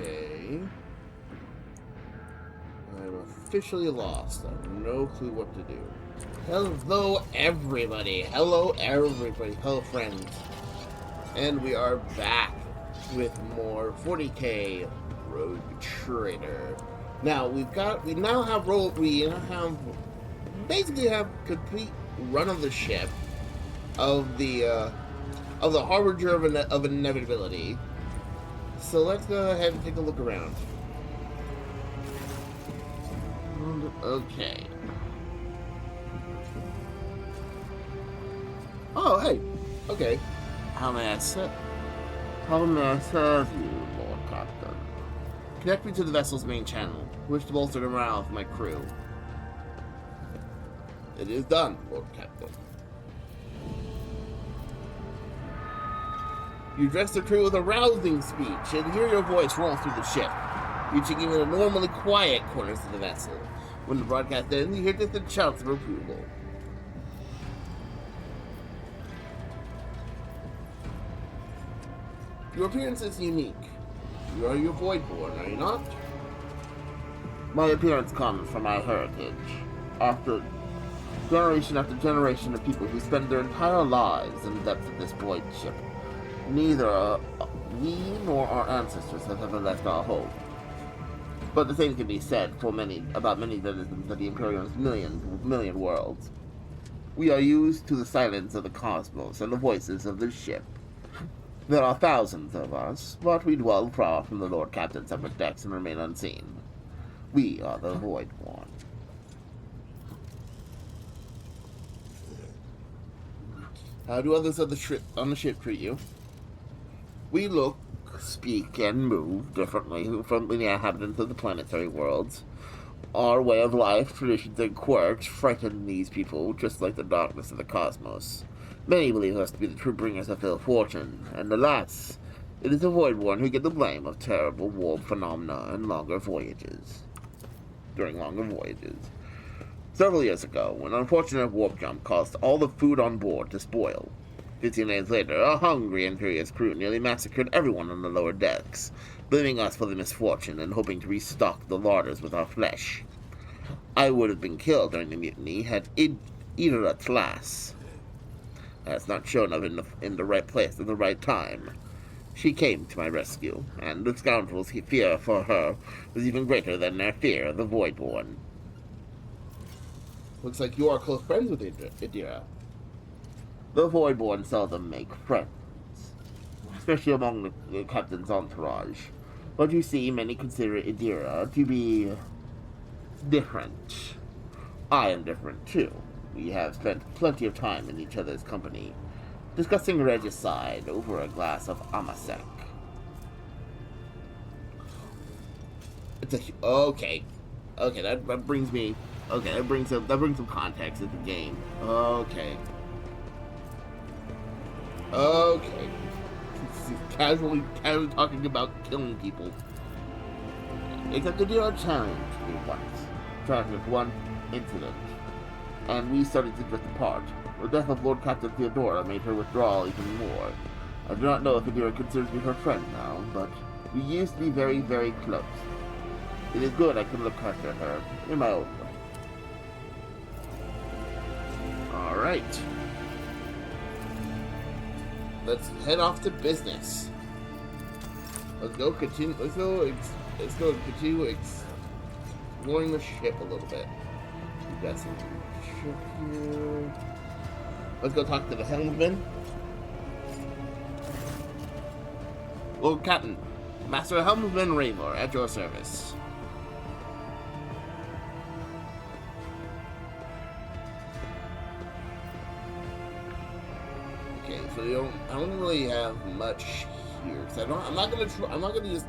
Okay. I'm officially lost. I have no clue what to do. Hello, everybody. Hello, everybody. Hello, friends. And we are back with more 40k Rogue Trader. Now we now have basically have complete run of the ship of the harbinger of inevitability. So let's go ahead and take a look around. Okay. Oh, hey. Okay. How may I serve you, Lord Captain? Connect me to the vessel's main channel. Wish to bolster the morale of my crew. It is done, Lord Captain. You address the crew with a rousing speech and hear your voice roll through the ship, reaching even the normally quiet corners of the vessel. When the broadcast ends, you hear distant shouts of approval. Your appearance is unique. You are your Voidborn, are you not? My appearance comes from my heritage. After generation of people who spend their entire lives in the depths of this void ship. Neither we nor our ancestors have ever left our home. But the same can be said about many citizens of the Imperium's million worlds. We are used to the silence of the cosmos and the voices of the ship. There are thousands of us, but we dwell far from the Lord Captain's upper decks and remain unseen. We are the Voidborn. How do others on the ship treat you? We look, speak, and move differently from the inhabitants of the planetary worlds. Our way of life, traditions, and quirks frighten these people, just like the darkness of the cosmos. Many believe us to be the true bringers of ill fortune, and alas, it is the Voidborn who get the blame of terrible warp phenomena and during longer voyages. Several years ago, an unfortunate warp jump caused all the food on board to spoil. 15 days later, a hungry and furious crew nearly massacred everyone on the lower decks, blaming us for the misfortune and hoping to restock the larders with our flesh. I would have been killed during the mutiny had Idra Tlass has not shown up in the right place at the right time. She came to my rescue, and the scoundrels' fear for her was even greater than their fear of the Voidborn. Looks like you are close friends with Idira. The Voidborn seldom make friends, especially among the captain's entourage. But you see, many consider Idira to be different. I am different too. We have spent plenty of time in each other's company, discussing regicide over a glass of Amasek. Okay, that brings some context to the game. Okay. Casually talking about killing people. Except the deal challenged me once, charged with one incident, and we started to drift apart. The death of Lord Captain Theodora made her withdraw even more. I do not know if Adira considers me her friend now, but we used to be very, very close. It is good I can look after her in my own way. Alright. Let's head off to business. Let's go continue exploring the ship a little bit. We've got some ship here. Let's go talk to the helmsman. Lord Captain, Master Helmsman Raynor, at your service. Okay, so I don't really have much here. I'm not gonna just.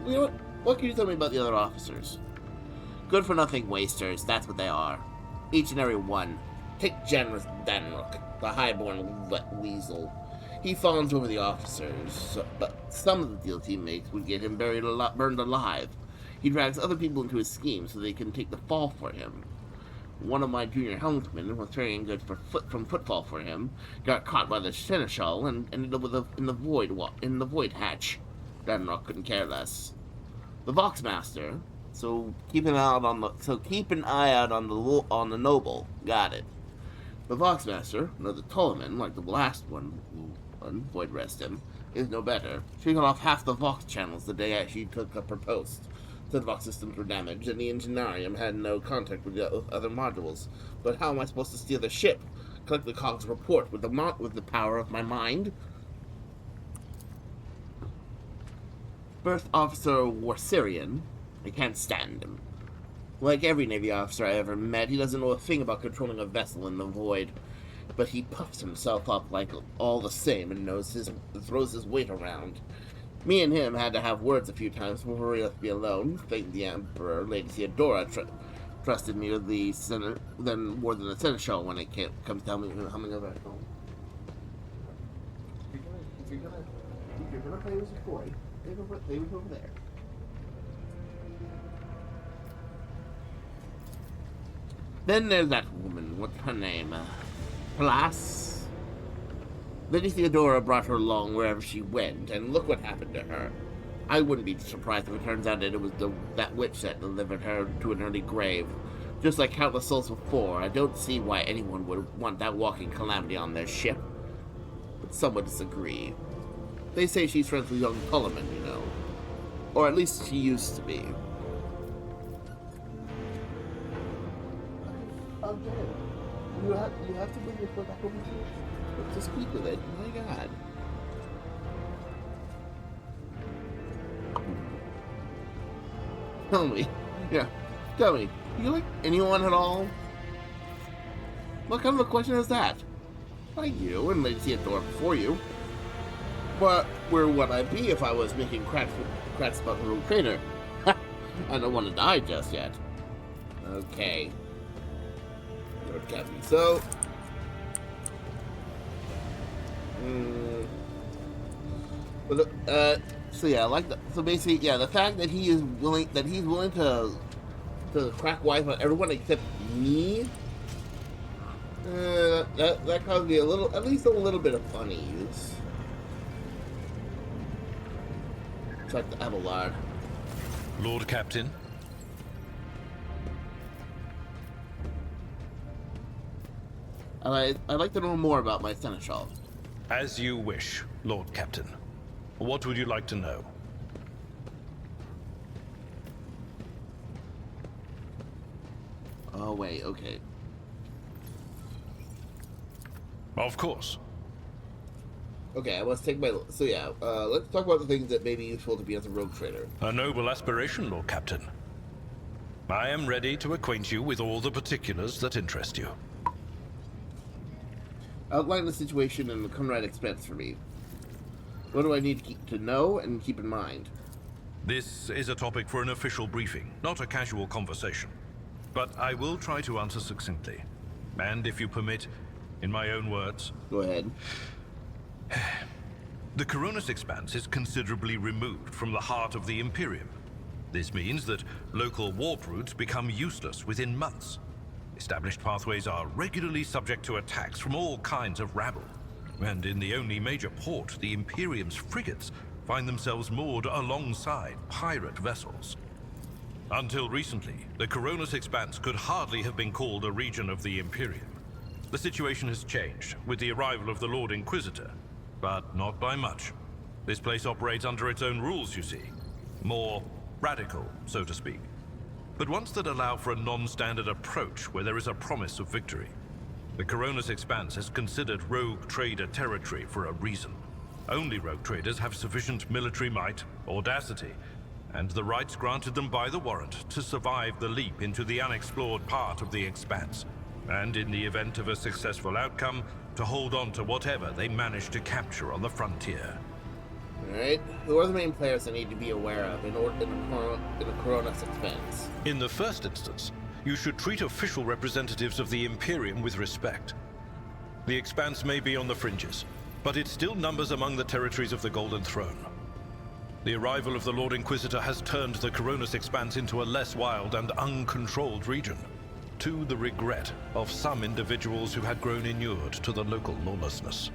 You know what can you tell me about the other officers? Good for nothing wasters. That's what they are. Each and every one. Take generous Danrook, the highborn weasel. He fawns over the officers, but some of the deals he makes would get him burned alive. He drags other people into his schemes so they can take the fall for him. One of my junior helmsmen was carrying goods from footfall for him, got caught by the seneschal, and ended up in the void hatch. Danrock couldn't care less. The Voxmaster. So keep an eye out on the noble. Got it. The Voxmaster, another Ptolemy, like the last one, Void rest him, is no better. She got off half the Vox channels the day she took up her post. The Vox systems were damaged, and the Engineering had no contact with the other modules. But how am I supposed to steal the ship? Collect the Cog's report with the power of my mind? First Officer Warsirian, I can't stand him. Like every Navy officer I ever met, he doesn't know a thing about controlling a vessel in the void. But he puffs himself up like all the same and throws his weight around. Me and him had to have words a few times before we left me alone. Thank the Emperor, Lady Theodora trusted me with the Senate, then more than the Seneschal when it comes down to humming over at home. If you're gonna play with your boy, play with over there. Then there's that woman. What's her name? Plas? Lady Theodora brought her along wherever she went, and look what happened to her. I wouldn't be surprised if it turns out that it was that witch that delivered her to an early grave. Just like countless souls before, I don't see why anyone would want that walking calamity on their ship. But some would disagree. They say she's friends with young Ptolemy, you know. Or at least she used to be. I'll get it. You have to bring your foot back over here to speak with it. My God. Tell me. Yeah. Tell me. Do you like anyone at all? What kind of a question is that? Like you and Lady Theodora before you. But where would I be if I was making cracks about the rogue trader? I don't want to die just yet. Okay. Lord Captain. So yeah, like the, so basically, yeah, the fact that he's willing to crack wise on everyone except me, that caused me at least a little bit of unease. Check the Abelard. Lord Captain. I'd like to know more about my Seneschal. As you wish, Lord Captain. What would you like to know? Oh, wait, okay. Of course. Okay, let's take my... So yeah, let's talk about the things that may be useful to be as a rogue trader. A noble aspiration, Lord Captain. I am ready to acquaint you with all the particulars that interest you. Outline the situation and the comrade expense for me. What do I need to know and keep in mind? This is a topic for an official briefing, not a casual conversation. But I will try to answer succinctly. And if you permit, in my own words... Go ahead. The Coronis Expanse is considerably removed from the heart of the Imperium. This means that local warp routes become useless within months. Established pathways are regularly subject to attacks from all kinds of rabble. And in the only major port, the Imperium's frigates find themselves moored alongside pirate vessels. Until recently, the Coronis Expanse could hardly have been called a region of the Imperium. The situation has changed with the arrival of the Lord Inquisitor, but not by much. This place operates under its own rules, you see. More radical, so to speak. But ones that allow for a non-standard approach where there is a promise of victory. The Coronis Expanse is considered rogue trader territory for a reason. Only rogue traders have sufficient military might, audacity, and the rights granted them by the warrant to survive the leap into the unexplored part of the Expanse, and in the event of a successful outcome, to hold on to whatever they manage to capture on the frontier. Alright, who are the main players I need to be aware of in the Coronis Expanse? In the first instance, you should treat official representatives of the Imperium with respect. The Expanse may be on the fringes, but it still numbers among the territories of the Golden Throne. The arrival of the Lord Inquisitor has turned the Coronis Expanse into a less wild and uncontrolled region, to the regret of some individuals who had grown inured to the local lawlessness.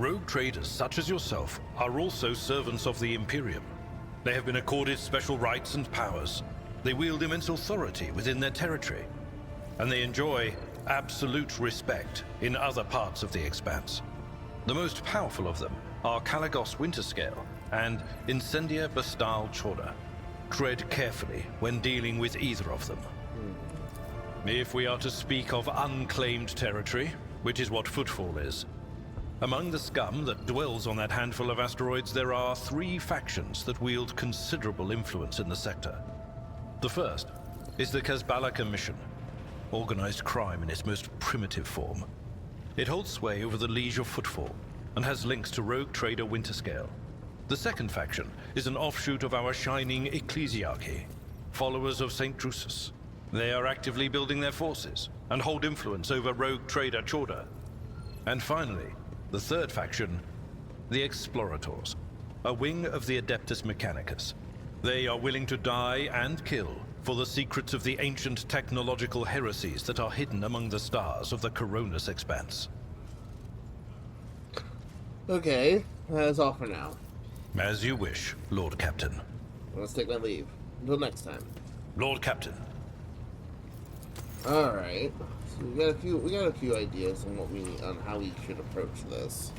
Rogue traders such as yourself are also servants of the Imperium. They have been accorded special rights and powers. They wield immense authority within their territory, and they enjoy absolute respect in other parts of the Expanse. The most powerful of them are Kalagos Winterscale and Incendia Bastal Chorda. Tread carefully when dealing with either of them. If we are to speak of unclaimed territory, which is what Footfall is, among the scum that dwells on that handful of asteroids, there are 3 factions that wield considerable influence in the sector. The first is the Kazbala Commission, organized crime in its most primitive form. It holds sway over the Liege of Footfall and has links to rogue trader Winterscale. The second faction is an offshoot of our shining ecclesiarchy, followers of St. Drusus. They are actively building their forces and hold influence over rogue trader Chorda. And finally, the third faction, the Explorators, a wing of the Adeptus Mechanicus. They are willing to die and kill for the secrets of the ancient technological heresies that are hidden among the stars of the Coronis Expanse. Okay, that's all for now. As you wish, Lord Captain. Let's take my leave. Until next time. Lord Captain. Alright. So we got a few ideas on how we should approach this.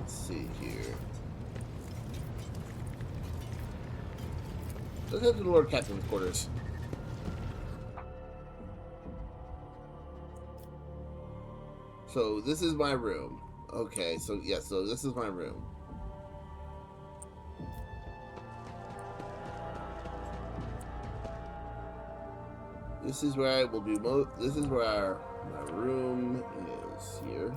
Let's see here. Let's head to the Lord Captain's quarters. So this is my room. Okay, so yeah, so this is my room. This is where I will do this is where my room is here.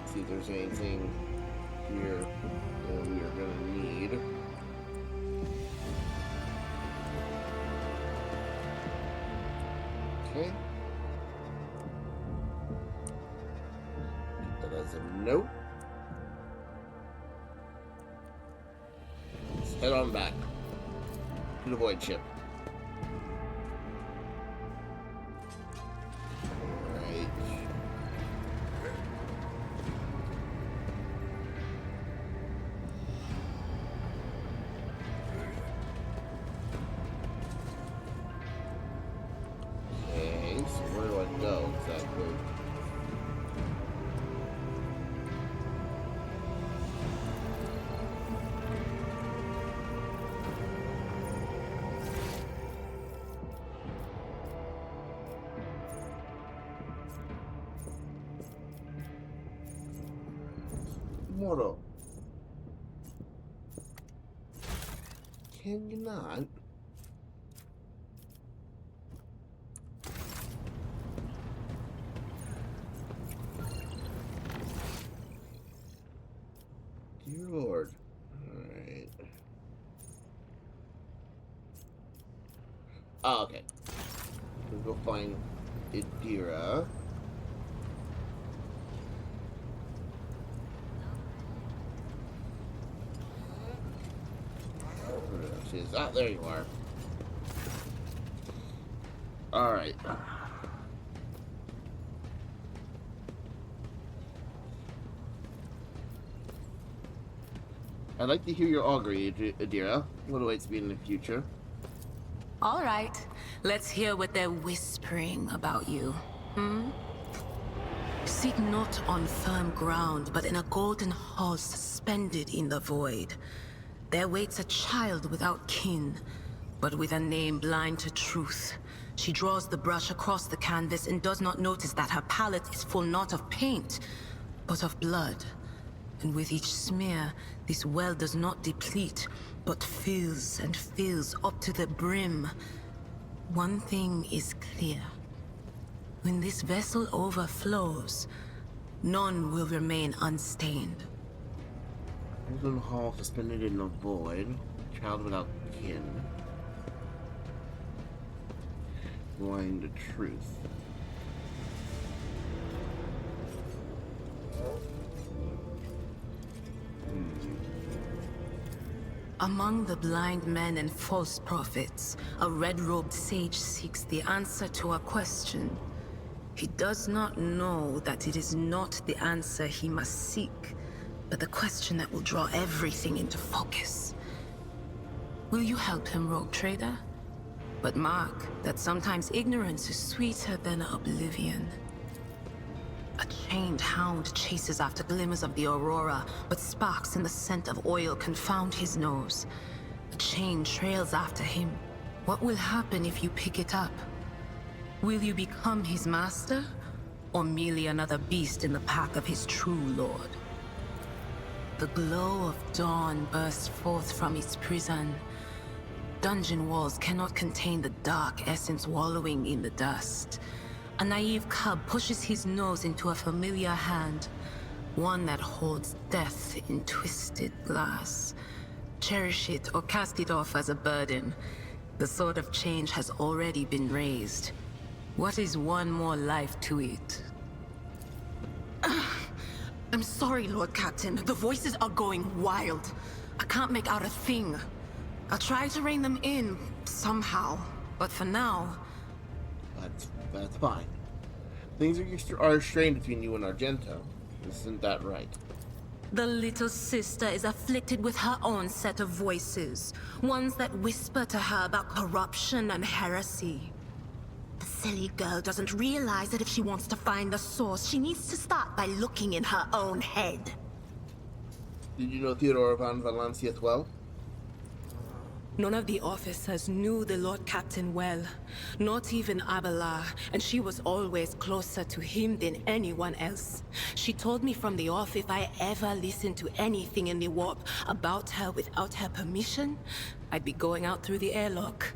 See if there's anything here that we are gonna need. Okay. Get that as a note. Let's head on back to the void ship. Alright. So where do I go exactly? Mortal. Can you not? Dear Lord. Alright. Oh, okay. Let's go find Idira. Where she is. Ah, there you are. Alright. I'd like to hear your augury, Idira. What awaits me in the future? All right, let's hear what they're whispering about you. Seek not on firm ground, but in a golden hall suspended in the void. There waits a child without kin, but with a name blind to truth. She draws the brush across the canvas and does not notice that her palette is full not of paint, but of blood. And with each smear, this well does not deplete, but fills and fills up to the brim. One thing is clear. When this vessel overflows, none will remain unstained. Golden hall suspended in the void. Child without kin. blind to truth. Among the blind men and false prophets, a red-robed sage seeks the answer to a question. He does not know that it is not the answer he must seek, but the question that will draw everything into focus. Will you help him, Rogue Trader? But mark that sometimes ignorance is sweeter than oblivion. A chained hound chases after glimmers of the aurora, but sparks in the scent of oil confound his nose. A chain trails after him. What will happen if you pick it up? Will you become his master, or merely another beast in the pack of his true lord? The glow of dawn bursts forth from its prison. Dungeon walls cannot contain the dark essence wallowing in the dust. A naive cub pushes his nose into a familiar hand, one that holds death in twisted glass. Cherish it or cast it off as a burden. The sword of change has already been raised. What is one more life to it? I'm sorry, Lord Captain. The voices are going wild. I can't make out a thing. I'll try to rein them in, somehow. But for now... That's fine. Things are strained between you and Argento. Isn't that right? The little sister is afflicted with her own set of voices. Ones that whisper to her about corruption and heresy. The silly girl doesn't realize that if she wants to find the source, she needs to start by looking in her own head. Did you know Theodora von Valancius well? None of the officers knew the Lord Captain well. Not even Abelard, and she was always closer to him than anyone else. She told me from the off if I ever listened to anything in the warp about her without her permission, I'd be going out through the airlock.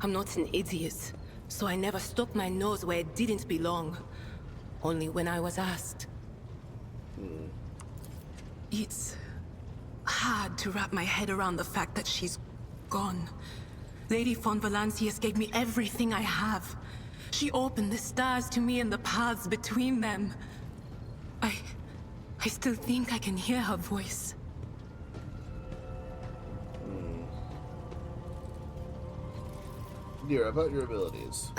I'm not an idiot, so I never stuck my nose where it didn't belong. Only when I was asked. It's hard to wrap my head around the fact that she's gone. Lady von Valancius gave me everything I have. She opened the stars to me and the paths between them. I still think I can hear her voice. Dear, about your abilities.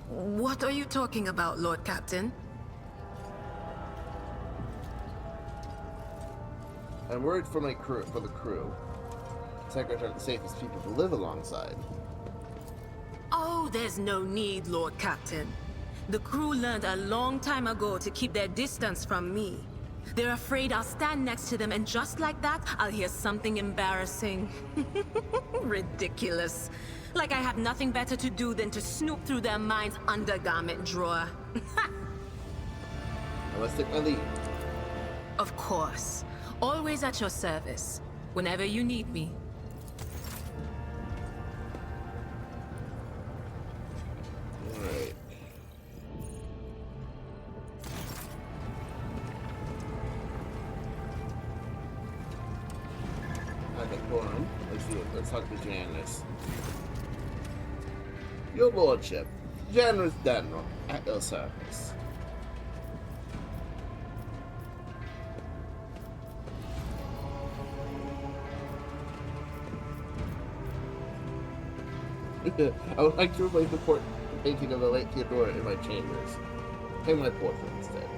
What are you talking about, Lord Captain? I'm worried for the crew. Psychers aren't the safest people to live alongside. Oh, there's no need, Lord Captain. The crew learned a long time ago to keep their distance from me. They're afraid I'll stand next to them, and just like that, I'll hear something embarrassing. Ridiculous. Like I have nothing better to do than to snoop through their mind's undergarment drawer. I must take my leave. Of course. Always at your service. Whenever you need me. Alright. Okay, hold on. Let's talk to Janice. Your lordship, Janice Denro, at your service. I would like to replace the painting of the late Theodora in my chambers. Hang my portrait instead.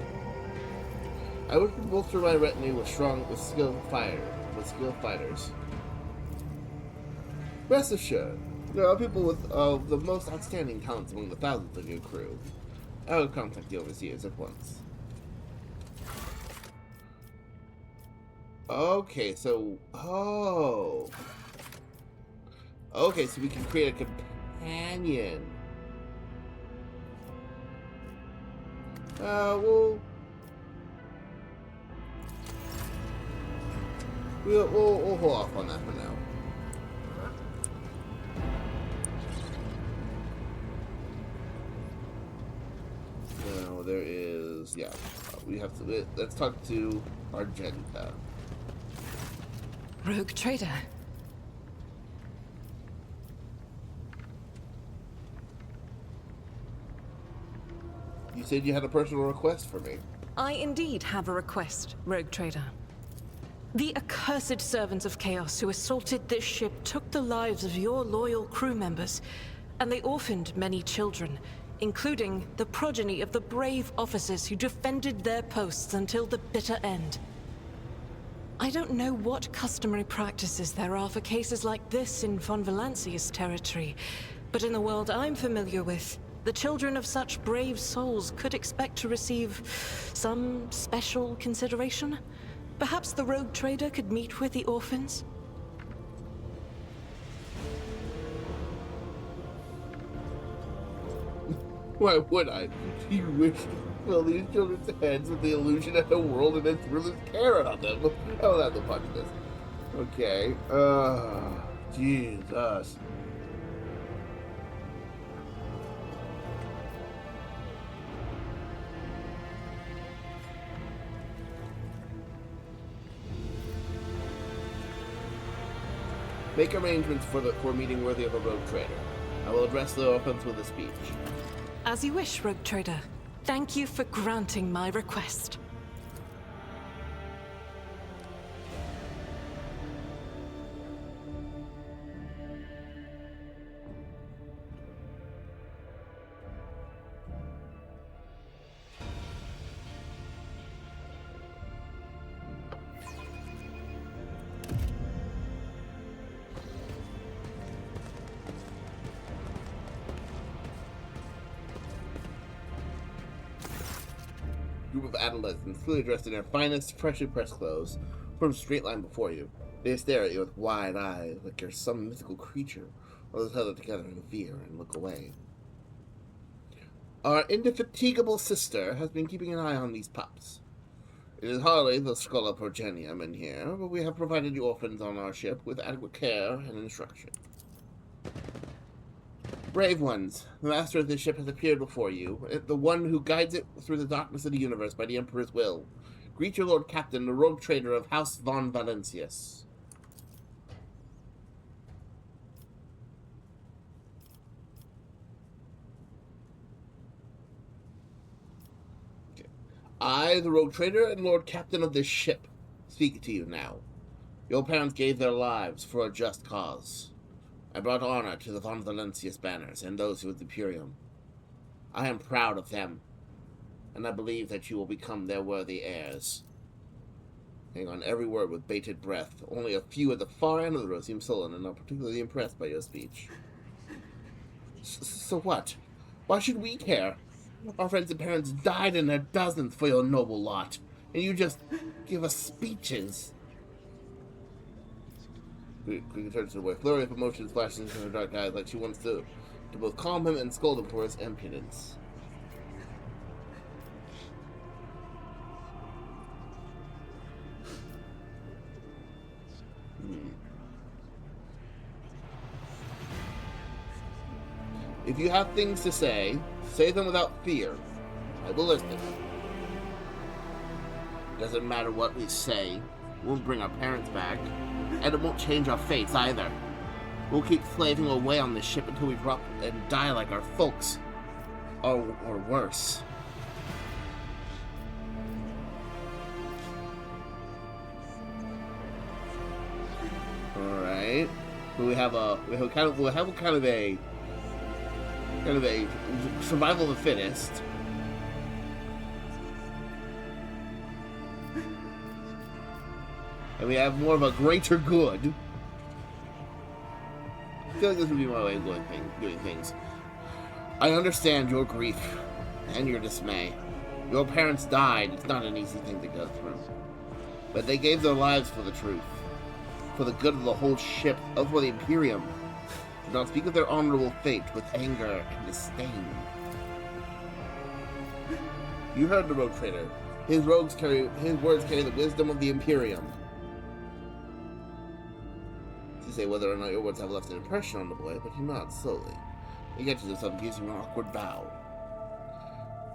I would bolster my retinue with skilled fighters. Rest assured, there are people with the most outstanding talents among the thousands of your crew. I will contact the overseers at once. Okay, so... Oh... Okay, so we can create a companion. We'll hold off on that for now. Now there is, yeah, we have to, let's talk to Argenta. Rogue Trader. You said you had a personal request for me. I indeed have a request, Rogue Trader. The accursed servants of Chaos who assaulted this ship took the lives of your loyal crew members, and they orphaned many children, including the progeny of the brave officers who defended their posts until the bitter end. I don't know what customary practices there are for cases like this in Von Valancia's territory, but in the world I'm familiar with, the children of such brave souls could expect to receive some special consideration. Perhaps the Rogue Trader could meet with the orphans? Why would I? You wish to fill these children's heads with the illusion of a world and then threw this carrot on them. I'll have to punch this. Okay. Jesus. Make arrangements for a meeting worthy of a Rogue Trader. I will address the orphans with a speech. As you wish, Rogue Trader. Thank you for granting my request. Group of adolescents, clearly dressed in their finest, freshly pressed clothes, form a straight line before you. They stare at you with wide eyes, like you're some mythical creature, or they huddle together in fear and look away. Our indefatigable sister has been keeping an eye on these pups. It is hardly the Schola Progenium in here, but we have provided the orphans on our ship with adequate care and instruction. Brave ones, the master of this ship has appeared before you, the one who guides it through the darkness of the universe by the Emperor's will. Greet your Lord Captain, the Rogue Trader of House Von Valancius. Okay. I, the Rogue Trader and Lord Captain of this ship, speak to you now. Your parents gave their lives for a just cause. I brought honor to the Von Valancius banners and those with the Imperium. I am proud of them, and I believe that you will become their worthy heirs. Hang on every word with bated breath. Only a few at the far end of the room seem sullen and not particularly impressed by your speech. So what? Why should we care? Our friends and parents died in their dozens for your noble lot, and you just give us speeches. Quickly turns away. Flurry of emotions flashes into her dark eyes like she wants to both calm him and scold him for his impudence. If you have things to say, say them without fear. I will listen. Doesn't matter what we say. It won't bring our parents back. And it won't change our fates either. We'll keep slaving away on this ship until we drop and die like our folks. Or worse. Alright. We'll have a survival of the fittest. And we have more of a greater good. I feel like this would be my way of doing things. I understand your grief and your dismay. Your parents died. It's not an easy thing to go through. But they gave their lives for the truth. For the good of the whole ship, for the Imperium. Do not speak of their honorable fate with anger and disdain. You heard the Rogue Trader. His words carry the wisdom of the Imperium. To say whether or not your words have left an impression on the boy, but he nods slowly. He catches himself and gives him an awkward bow.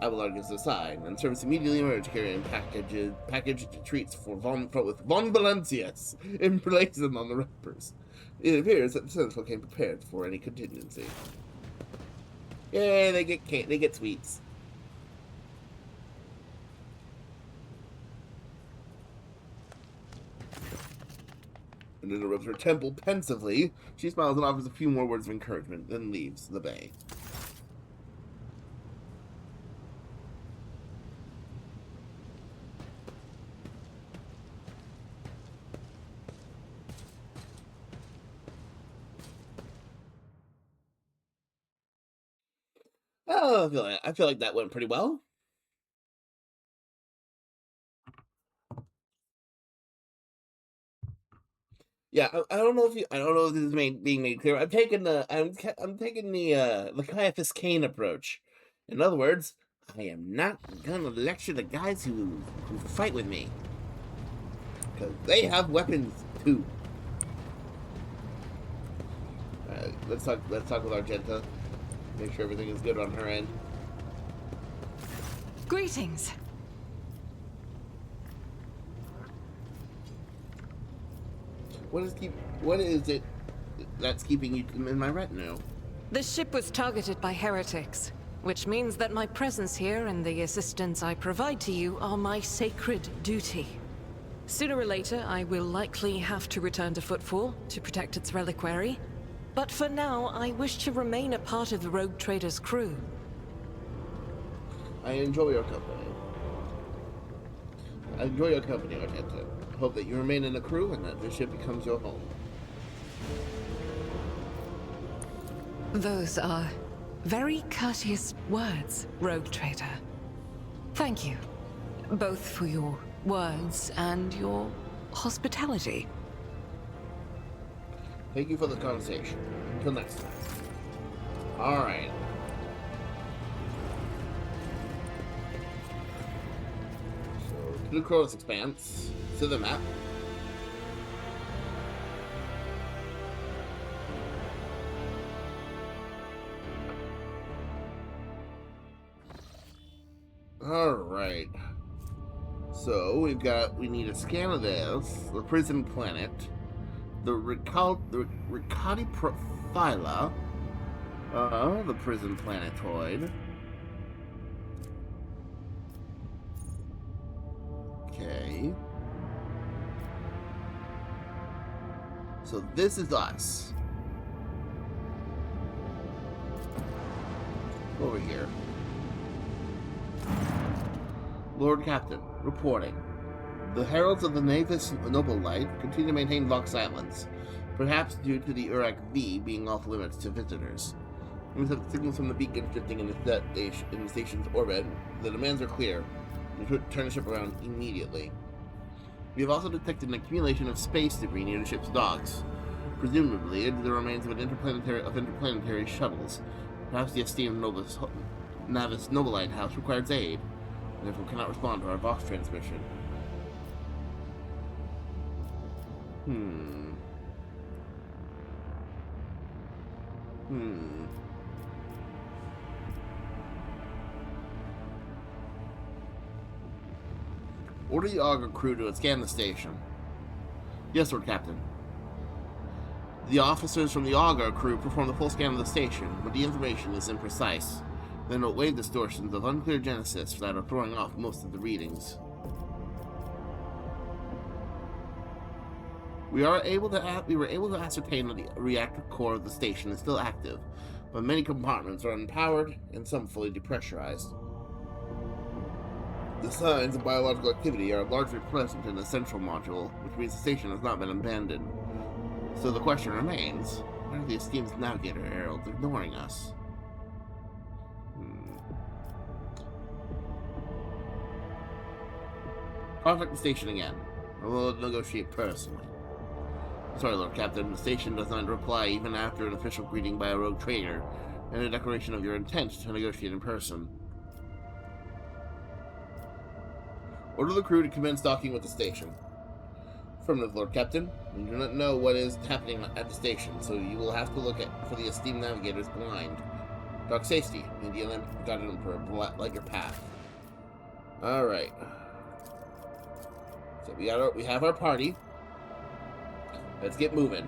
Abelard gives a sigh, and servants immediately emerge carrying packaged treats with Von Valancius and place them on the wrappers. It appears that the Central came prepared for any contingency. Yay, they get sweets. and interrupts her temple pensively. She smiles and offers a few more words of encouragement, then leaves the bay. Oh, I feel like that went pretty well. Yeah, I don't know if I don't know if this is being made clear. I'm taking the Caiaphas Cain approach. In other words, I am not gonna lecture the guys who fight with me, because they have weapons too. Let's talk with Argenta. Make sure everything is good on her end. Greetings. What is it that's keeping you in my retinue? The ship was targeted by heretics, which means that my presence here and the assistance I provide to you are my sacred duty. Sooner or later, I will likely have to return to Footfall to protect its reliquary. But for now, I wish to remain a part of the Rogue Trader's crew. I enjoy your company. Argenta. I hope that you remain in the crew and that this ship becomes your home. Those are very courteous words, Rogue Trader. Thank you, both for your words and your hospitality. Thank you for the conversation. Until next time. Alright. So, to the Kronos Expanse, to the map. Alright. So, we need a scan of this, the prison planet, the Riccati Phyla, the prison planetoid. Okay. So this is us. Over here. Lord Captain, reporting. The heralds of the Navis Noble Light continue to maintain locked silence, perhaps due to the Urak V being off limits to visitors. We have signals from the beacon drifting in the station's orbit. The demands are clear. We should turn the ship around immediately. We have also detected an accumulation of space debris near the ship's docks, presumably the remains of interplanetary shuttles. Perhaps the esteemed Navis Noble House requires aid, and therefore cannot respond to our Vox transmission. Order the Augur crew to scan the station. Yes, Lord Captain. The officers from the Augur crew perform the full scan of the station, but the information is imprecise. There are no wave distortions of unclear genesis that are throwing off most of the readings. We were able to ascertain that the reactor core of the station is still active, but many compartments are unpowered and some fully depressurized. The signs of biological activity are largely present in the central module, which means the station has not been abandoned. So the question remains, why are the esteemed Navigator heralds ignoring us? Contact the station again. I will negotiate personally. Sorry, Lord Captain, the station does not reply even after an official greeting by a rogue trader and a declaration of your intent to negotiate in person. Order the crew to commence docking with the station. Affirmative, Lord Captain. We do not know what is happening at the station, so you will have to look for the esteemed Navigator's blind. Dock safety, and the guide him for a lighter path. Alright. So we have our party. Let's get moving.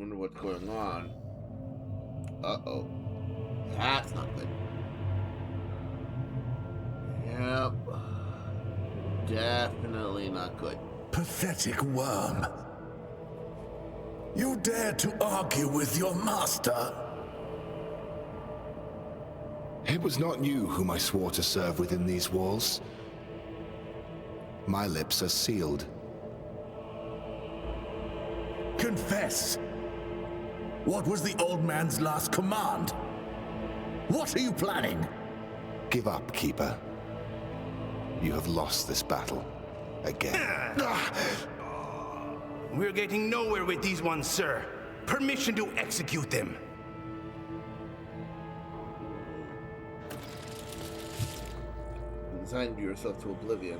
Wonder what's going on. Uh-oh. That's not good. Yep. Definitely not good. Pathetic worm. You dare to argue with your master? It was not you whom I swore to serve within these walls. My lips are sealed. Confess. What was the old man's last command? What are you planning? Give up, Keeper. You have lost this battle. Again. We're getting nowhere with these ones, sir. Permission to execute them. Resigned yourself to oblivion.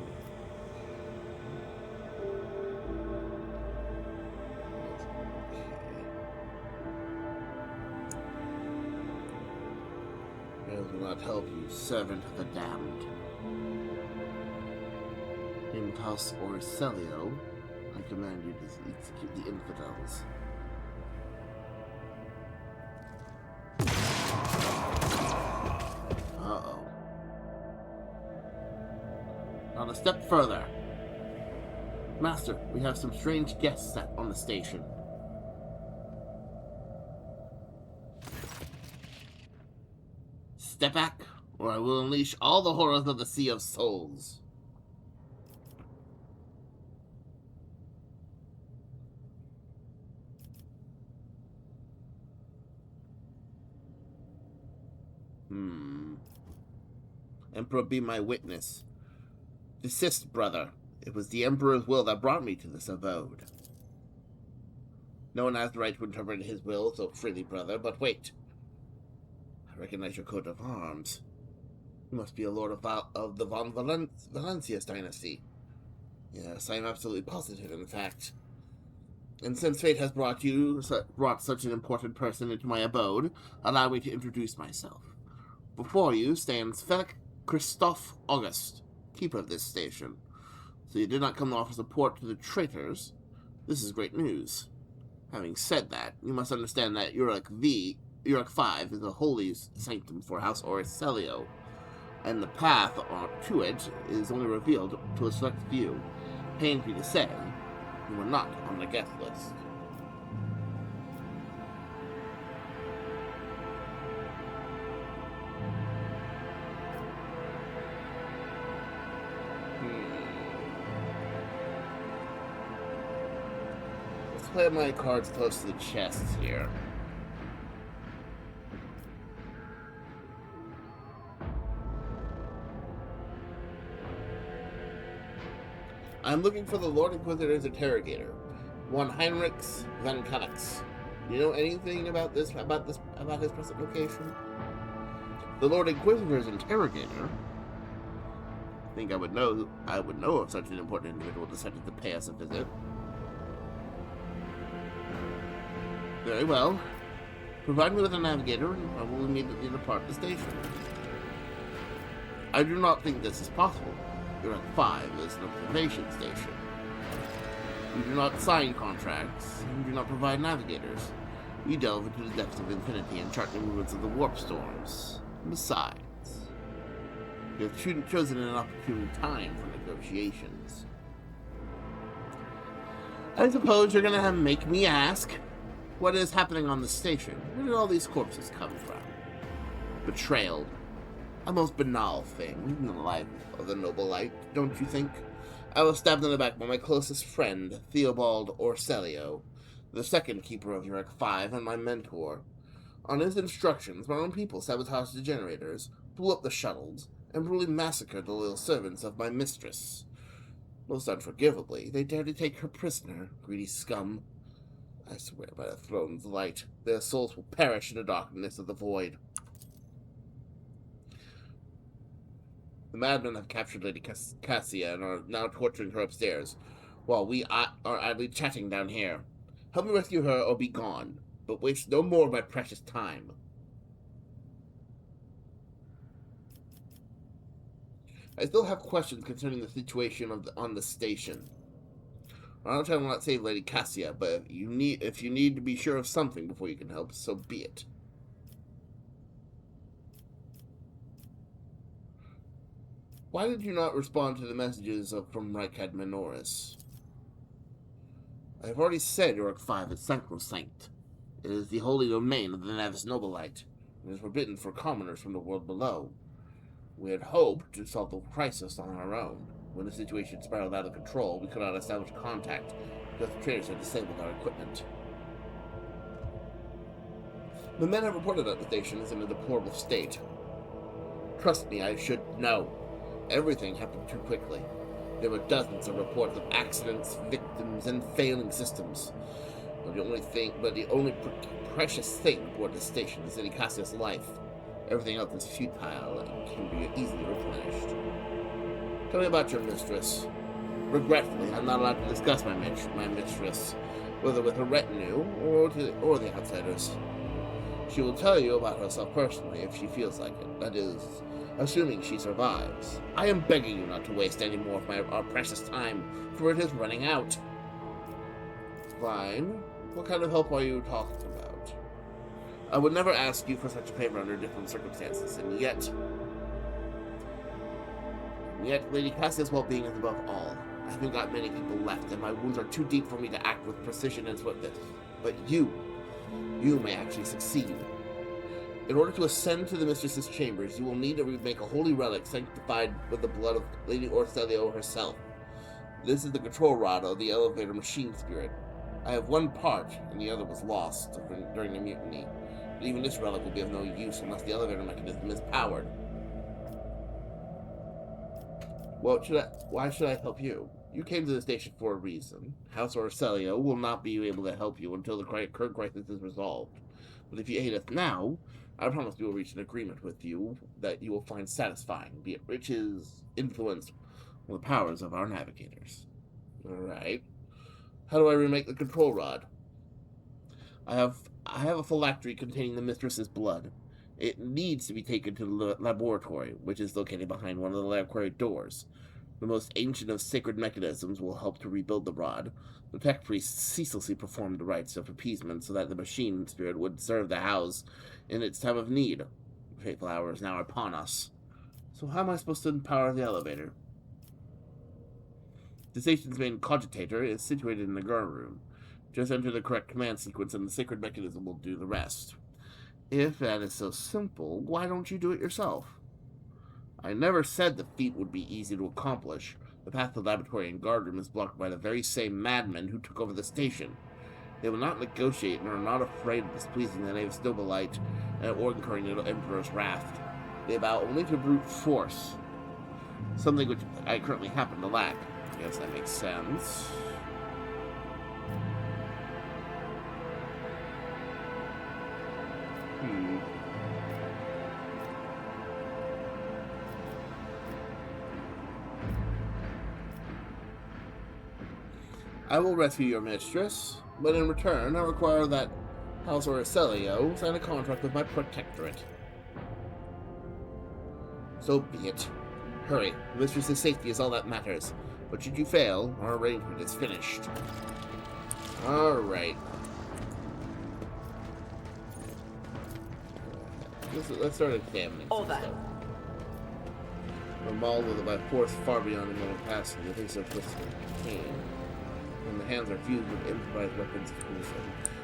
It will not help you, servant of the damned. In House Orcelio, I command you to execute the infidels. Uh-oh. Not a step further. Master, we have some strange guests on the station. Step back, or I will unleash all the horrors of the Sea of Souls. Emperor, be my witness. Desist, brother. It was the Emperor's will that brought me to this abode. No one has the right to interpret his will so freely, brother, but wait. I recognize your coat of arms. You must be a lord of the von Valencius dynasty. Yes, I am absolutely positive, in fact. And since fate has brought such an important person into my abode, allow me to introduce myself. Before you stands Felix Christoph August, keeper of this station. So you did not come to offer support to the traitors. This is great news. Having said that, you must understand that Uruk 5 is a holy sanctum for House Orcelio, and the path to it is only revealed to a select few. Painful to say, you were not on the guest list. Let's play my cards close to the chest here. I'm looking for the Lord Inquisitor's interrogator, one Heinrichs van Kalex. Do you know anything about his present location? The Lord Inquisitor's interrogator? I think I would know if such an important individual decided to pay us a visit. Very well. Provide me with a navigator, and I will immediately depart the station. I do not think this is possible. Uruk 5 is an observation station. You do not sign contracts, and you do not provide navigators. You delve into the depths of infinity and chart the movements of the warp storms. Besides, you have chosen an opportune time for negotiations. I suppose you're gonna make me ask, what is happening on the station? Where did all these corpses come from? Betrayal. A most banal thing in the life of the noble light, don't you think? I was stabbed in the back by my closest friend, Theobald Orcelio, the second keeper of Uruk 5 and my mentor. On his instructions, my own people sabotaged the generators, blew up the shuttles, and brutally massacred the loyal servants of my mistress. Most unforgivably, they dared to take her prisoner, greedy scum. I swear by the throne's light, their souls will perish in the darkness of the void. The madmen have captured Lady Cassia and are now torturing her upstairs, while we are idly chatting down here. Help me rescue her or be gone, but waste no more of my precious time. I still have questions concerning the situation on the station. I'm not trying to not save Lady Cassia, but if you need to be sure of something before you can help, so be it. Why did you not respond to the messages from Reichhead Minoris? I have already said Yorick 5 is sacrosanct. It is the holy domain of the Nevis Nobilite. It is forbidden for commoners from the world below. We had hoped to solve the crisis on our own. When the situation spiraled out of control, we could not establish contact because the traitors had disabled our equipment. The men have reported that the station is in a deplorable state. Trust me, I should know. Everything happened too quickly. There were dozens of reports of accidents, victims, and failing systems. But the only precious thing aboard the station is Lady Cassia's life. Everything else is futile and can be easily replenished. Tell me about your mistress. Regretfully, I'm not allowed to discuss my mistress, whether with her retinue or the outsiders. She will tell you about herself personally if she feels like it. That is, assuming she survives. I am begging you not to waste any more of our precious time, for it is running out. Fine. What kind of help are you talking about? I would never ask you for such a favor under different circumstances, and yet Lady Cassia's well-being is above all. I haven't got many people left, and my wounds are too deep for me to act with precision and swiftness. But you may actually succeed. In order to ascend to the Mistress's chambers, you will need to make a holy relic sanctified with the blood of Lady Orselio herself. This is the control rod of the elevator machine spirit. I have one part, and the other was lost during the mutiny. But even this relic will be of no use unless the elevator mechanism is powered. Well, why should I help you? You came to the station for a reason. House Orselio will not be able to help you until the current crisis is resolved. But if you aid us now, I promise we will reach an agreement with you that you will find satisfying, be it riches, influence, or the powers of our navigators. Alright. How do I remake the control rod? I have a phylactery containing the mistress's blood. It needs to be taken to the laboratory, which is located behind one of the laboratory doors. The most ancient of sacred mechanisms will help to rebuild the rod. The tech priests ceaselessly performed the rites of appeasement so that the machine spirit would serve the house in its time of need. The fateful hour is now upon us. So how am I supposed to empower the elevator? The station's main cogitator is situated in the guard room. Just enter the correct command sequence and the sacred mechanism will do the rest. If that is so simple, why don't you do it yourself? I never said the feat would be easy to accomplish. The path to the laboratory and guard room is blocked by the very same madmen who took over the station. They will not negotiate and are not afraid of displeasing the Nevis Nobilite or incurring the Emperor's wrath. They vow only to brute force, something which I currently happen to lack. I guess that makes sense. I will rescue your mistress, but in return I require that House Orselio sign a contract with my protectorate. So be it. Hurry, the mistress's safety is all that matters. But should you fail, our arrangement is finished. Alright. Let's start examining some stuff. A maul with by force far beyond the mortal capacity, the things are twisted and decaying. And the hands are fused with improvised weapons of tools.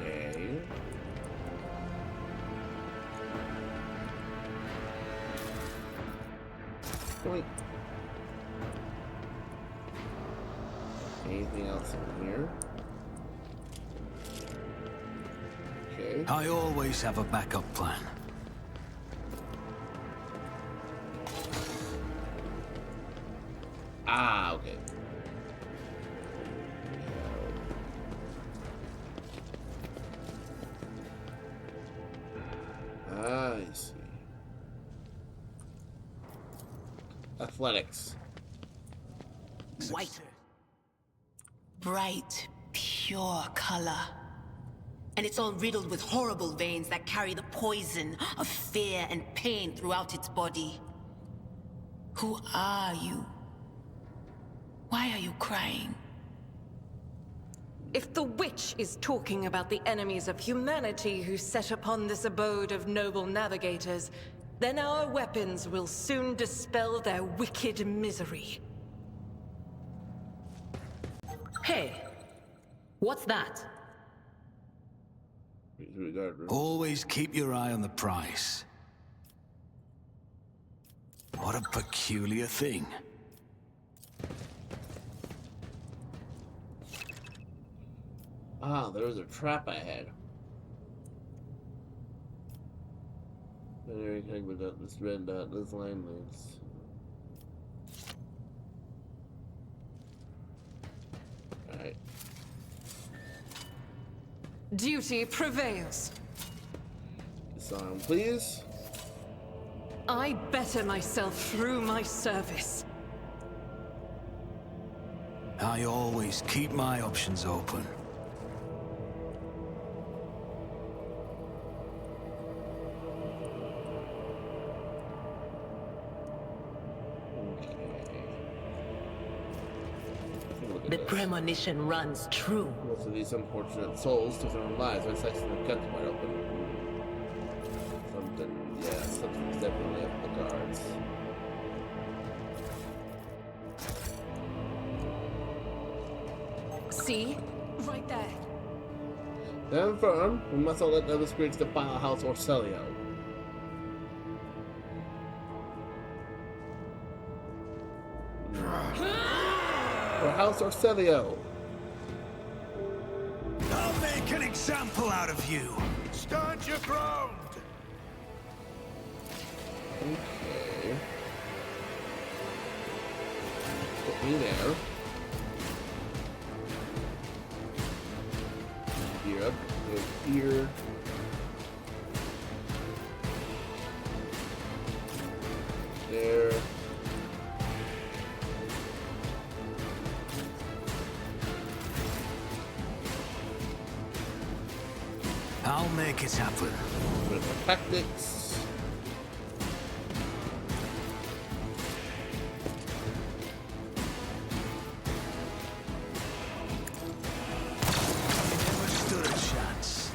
Okay. Point. Anything else in here? Okay. I always have a backup plan. Ah, okay. I see. Athletics. White. Bright, pure color. And it's all riddled with horrible veins that carry the poison of fear and pain throughout its body. Who are you? Why are you crying? If the witch is talking about the enemies of humanity who set upon this abode of noble navigators, then our weapons will soon dispel their wicked misery. Hey, what's that? Always keep your eye on the prize. What a peculiar thing. Ah, there was a trap ahead. Anything without this red dot, this line leads. Alright. Duty prevails. Disarm, please. I better myself through my service. I always keep my options open. The premonition runs true. Most of these unfortunate souls took their own lives by slicing their guts wide open. Something's definitely up the guards. See? Right there. Stand firm. We must not let the other spirits defile House Orcelio. For House Orcelio. I'll make an example out of you. Stand your ground! Okay. Put me there. Gear up. Go here. There. I'll make it happen. With the tactics. Never stood a chance.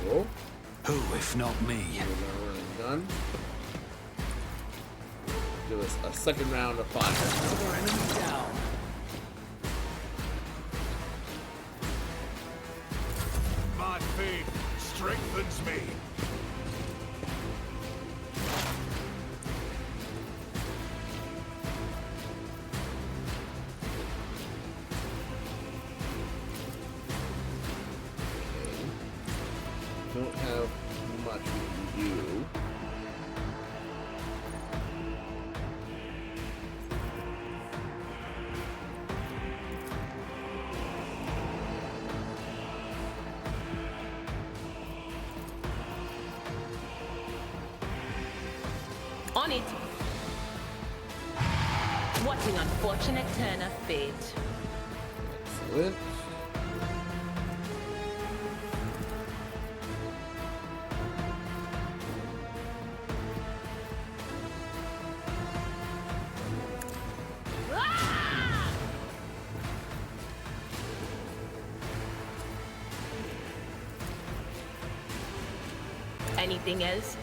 Cool. Who, if not me? Done. Do a second round of fire. Another enemy down. My faith strengthens me. Don't have much we can do. On it. What an unfortunate turn of fate. Excellent. Anything else?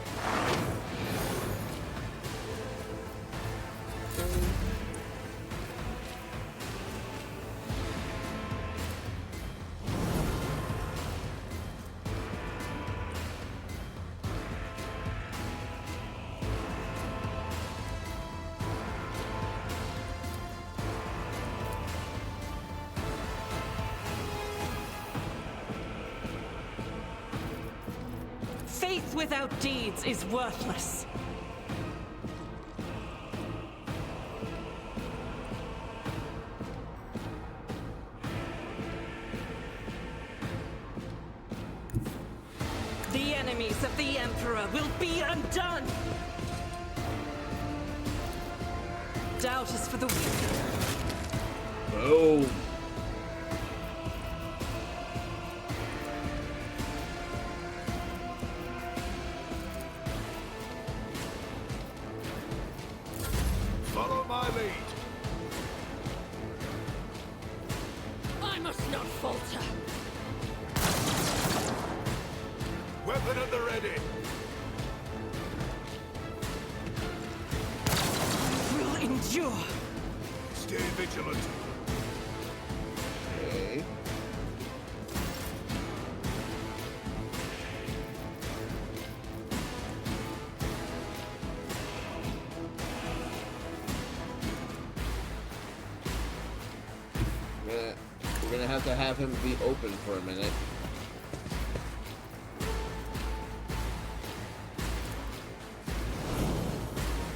Faith without deeds is worthless. The enemies of the Emperor will be undone! Doubt is for the weak. Boom. Follow my lead. I'm a not falter. Weapon at the ready. Will endure. Stay vigilant. Okay. We're gonna have to have him be open for a minute.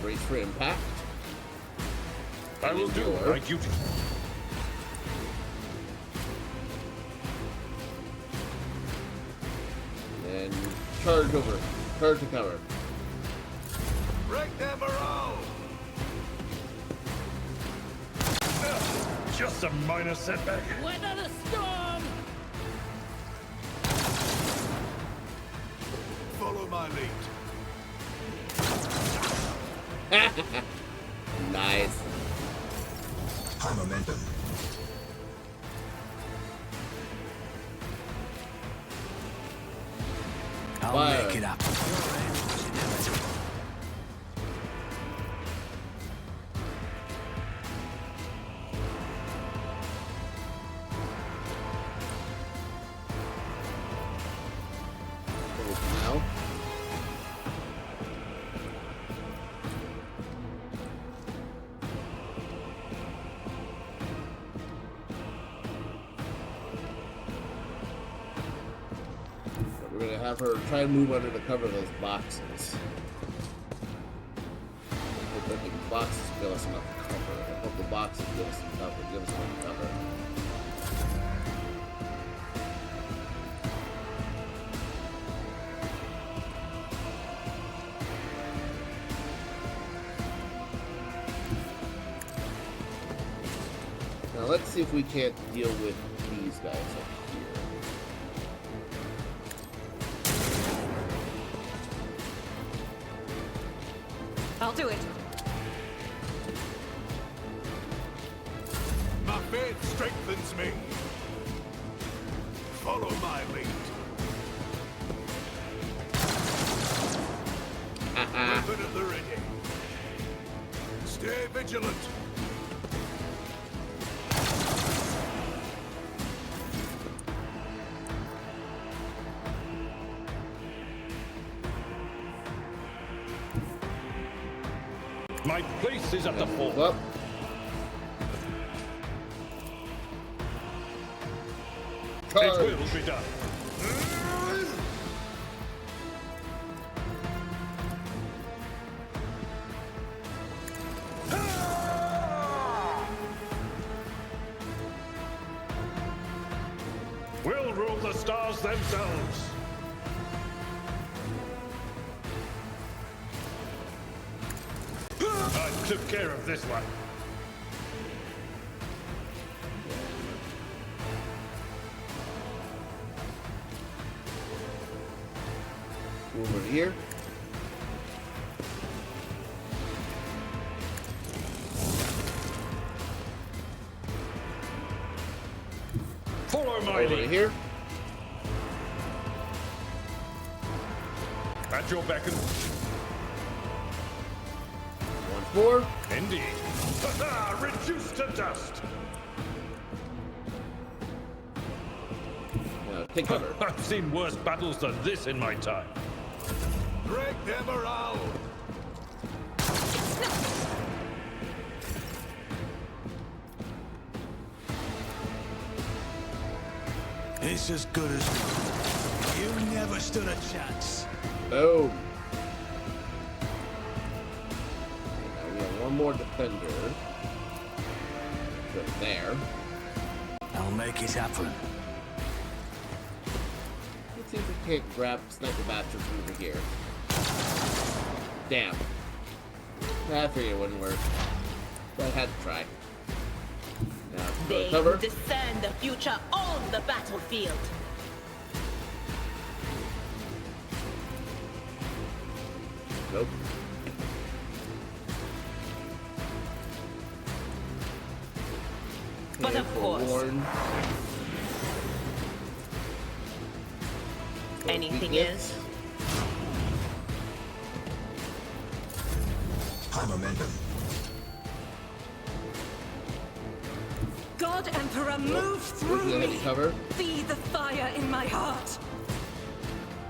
Brace for impact. I will do my duty. And charge over. Charge to cover. Break them around. Just a minor setback. Weather the storm! Follow my lead. Nice. High momentum. I'll Fire. make it up. Now. We're gonna have her try and move under the cover of those boxes. I hope the boxes give us enough cover. I hope the boxes give us some cover. Give us enough cover. Now let's see if we can't deal with these guys up here. I'll do it. My faith strengthens me. Follow my lead. Weapon at the ready. Stay vigilant. My place is at the fore. Well, It charge. will be done. We'll rule the stars themselves. I took care of this one. Over here. Follow my Over lead. here. At your beck and Once more. indeed. Ha-ha! Reduced to dust. Now take cover. I've seen worse battles than this in my time. Break them around. It's as good as you never stood a chance. Boom. Now we have one more defender. Right there. I'll make it happen. Let's see if we can't grab sniper bastards over here. Damn. I figured it wouldn't work. But I had to try. Now, They cover. discern the future on the battlefield. Nope. But And of course. forewarned. anything weakness. is. High momentum. God Emperor, move through Where's the heavy me! cover? Be the fire in my heart!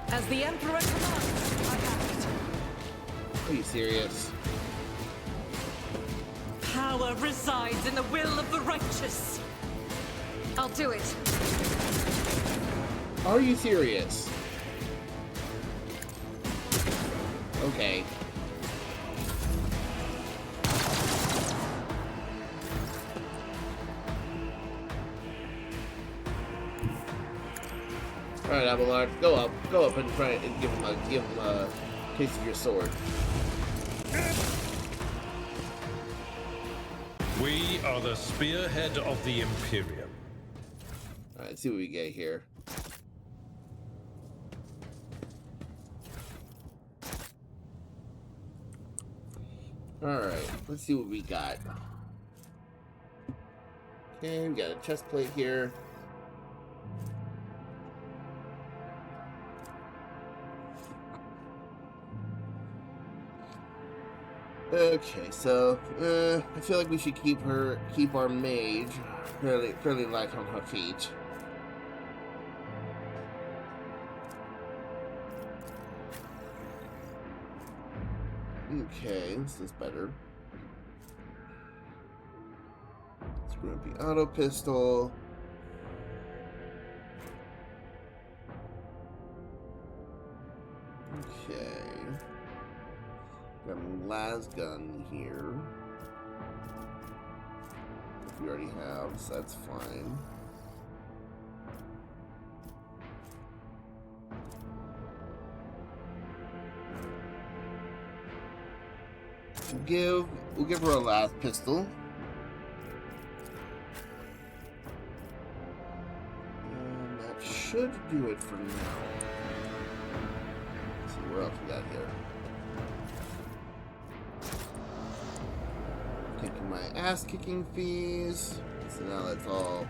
As the Emperor commands, I act. Are you serious? Power resides in the will of the righteous. I'll do it. Are you serious? Okay. Alright, Abelard, go up and try and give him a taste of your sword. We are the spearhead of the Imperium. Alright, let's see what we get here. Alright, let's see what we got. Okay, we got a chest plate here. Okay, so I feel like we should keep our mage fairly light on her feet. Okay, this is better. Screw up the auto pistol. Okay. Got a las gun here. Which we already have, so that's fine. We'll give her a last pistol. And that should do it for now. Let's see what else we got here. Taking my ass kicking fees. So now that's all.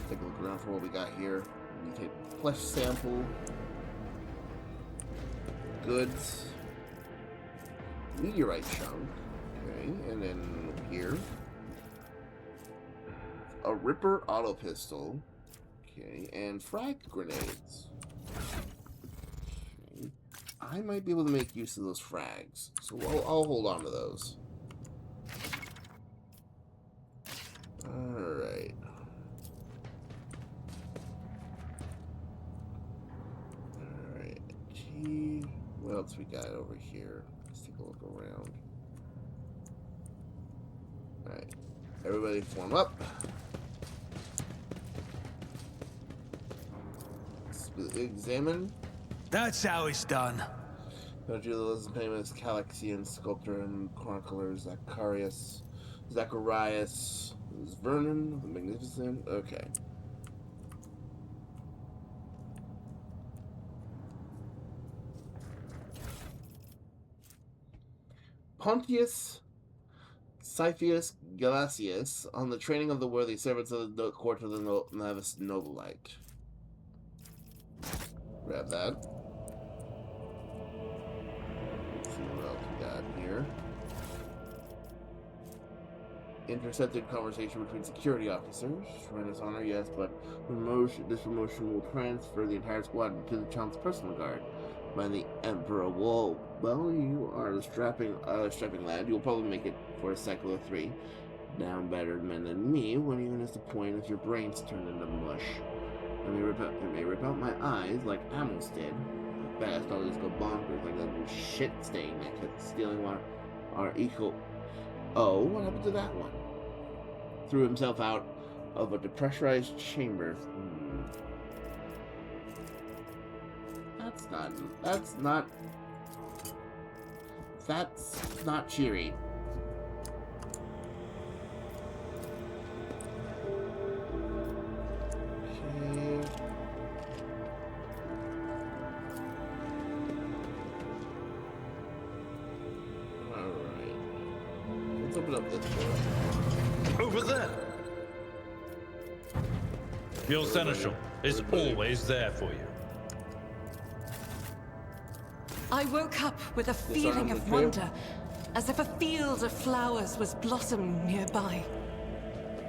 Take a look around for what we got here. We take flesh sample. Goods, meteorite chunk, okay, and then here, a Ripper auto pistol, okay, and frag grenades. Okay. I might be able to make use of those frags, so I'll hold on to those. Alright. Alright, gee. What else we got over here? Let's take a look around. Alright. Everybody form up. Examine. That's how it's done. Nodulus, famous Calaxian sculptor and chronicler Zacharias Vernon, the Magnificent. Okay. Pontius Siphius Galasius on the training of the worthy servants of the court of the Navis Nobilite. Grab that. Let's see what else we got here. Intercepted conversation between security officers. Tremendous honor, yes, but this promotion will transfer the entire squad to the Chant's personal guard by the Emperor. Whoa. Well, you are a strapping lad. You'll probably make it for a cycle of 3. Down battered men than me won't even miss the point if your brains turn into mush. It may rip out my eyes like Amos did. At best, I'll just go bonkers like that little shit stain that kept stealing our eco. Oh, what happened to that one? Threw himself out of a depressurized chamber. That's not cheery. Okay. Alright. Let's open up this door. Over there! Your seneschal. is always there for you. I woke up with a feeling of wonder, as if a field of flowers was blossoming nearby.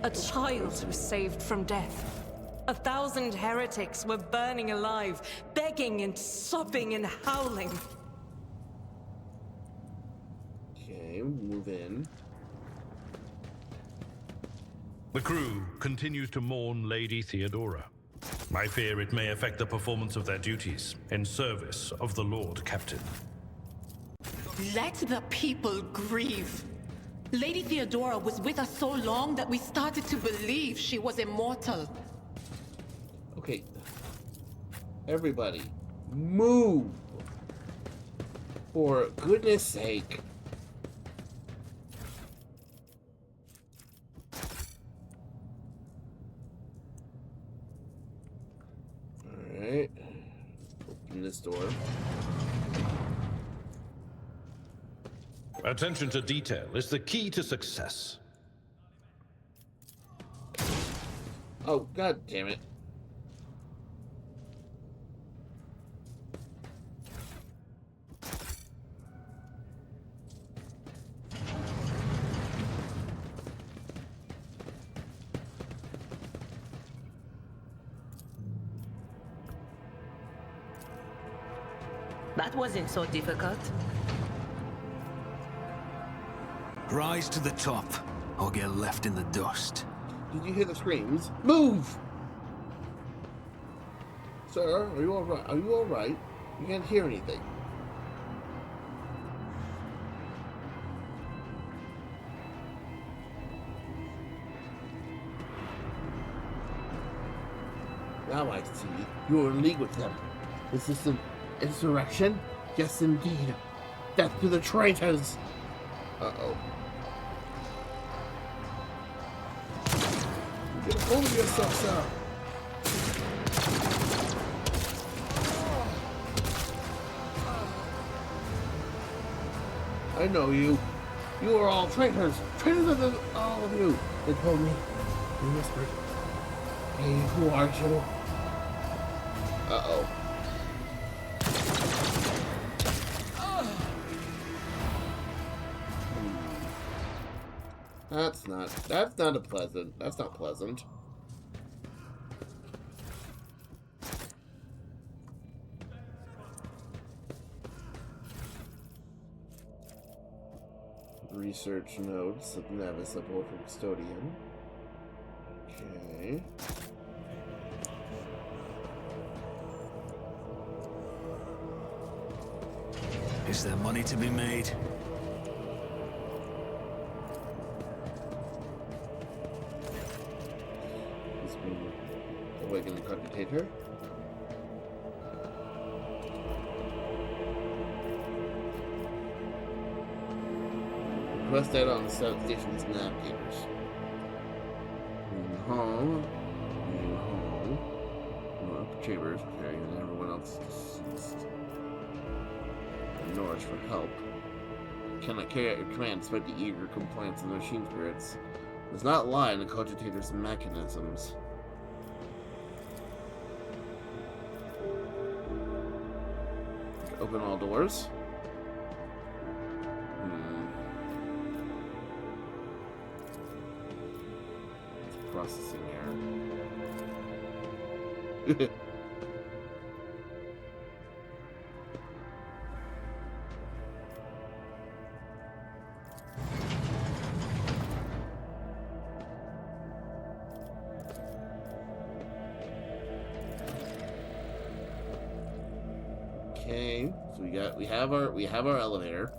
A child was saved from death. 1,000 heretics were burning alive, begging and sobbing and howling. Okay, move in. The crew continues to mourn Lady Theodora. I fear it may affect the performance of their duties in service of the Lord Captain. Let the people grieve. Lady Theodora was with us so long that we started to believe she was immortal. Okay. Everybody, move! For goodness sake. Alright. Open this door. Attention to detail is the key to success. Oh, god damn it. That wasn't so difficult. Rise to the top, or get left in the dust. Did you hear the screams? Move! Sir, are you alright? Are you alright? You can't hear anything. Now I see. You're in league with them. Is this an insurrection? Yes, indeed. Death to the traitors! Uh-oh. Get a hold of yourself, sir! I know you. You are all traitors. Traitors of the, all of you. They told me. They whispered. Hey, who are you? Uh-oh. That's not pleasant. Research notes of Nevis, a Warhammer custodian. Okay. Is there money to be made? He's been awakened the cogitator. Request data on the station's navigators. Home. Up chambers, okay, and everyone else is deceased. Norwich for help. Cannot carry out your command despite the eager compliance of the machine spirits. Does not lie in the cogitator's mechanisms. Open all doors. Processing error. Okay, so we have our elevator.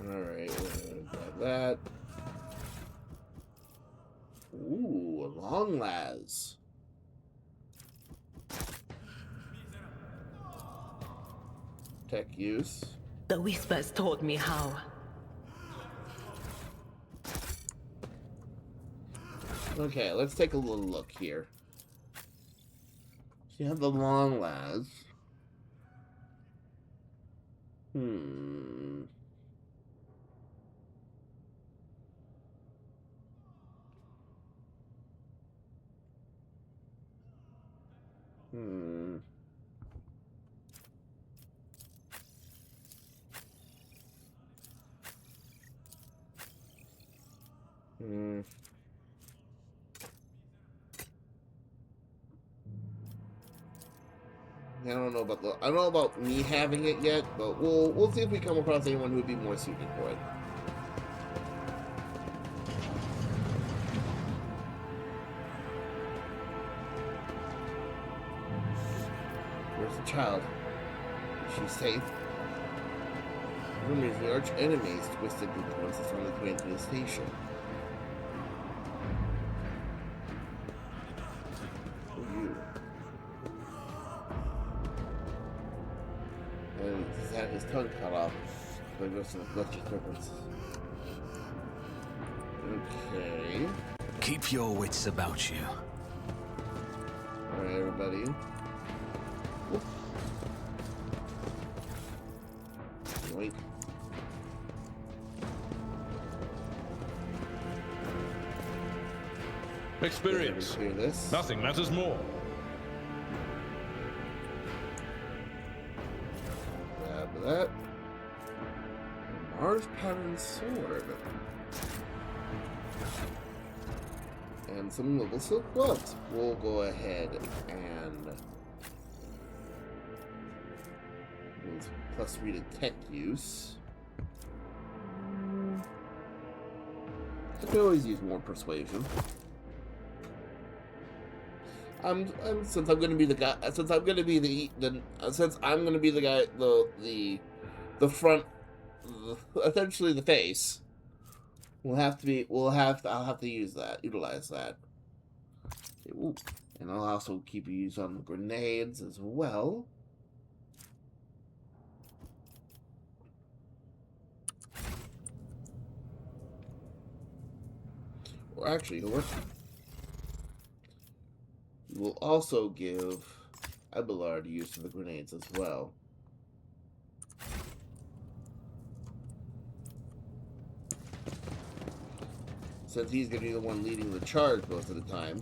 Alright, got that. Ooh, a long las. Tech use. The whispers told me how. Okay, let's take a little look here. So you have the long las. Hmm. Hmm. Hmm. I don't know about me having it yet, but we'll see if we come across anyone who would be more suited for it. Where's the child? Is she safe? Rumors the arch enemies twisted influence is on its way into the station. Who are you? And he's had his tongue cut off by most of the flesh disturbance. Okay. Keep your wits about you. Alright, everybody. Whoop. Wait. Experience. Nothing matters more. Grab that. Mars pattern sword. And some noble silk gloves. We'll go ahead and plus 3 to tech use. I could always use more persuasion. Since I'm gonna be the guy. Since I'm gonna be the guy. The front. Essentially the face. I'll have to utilize that. Okay, ooh. And I'll also keep use on the grenades as well. Or actually, you know what? We'll also give Abelard use for the grenades as well. Since he's going to be the one leading the charge most of the time.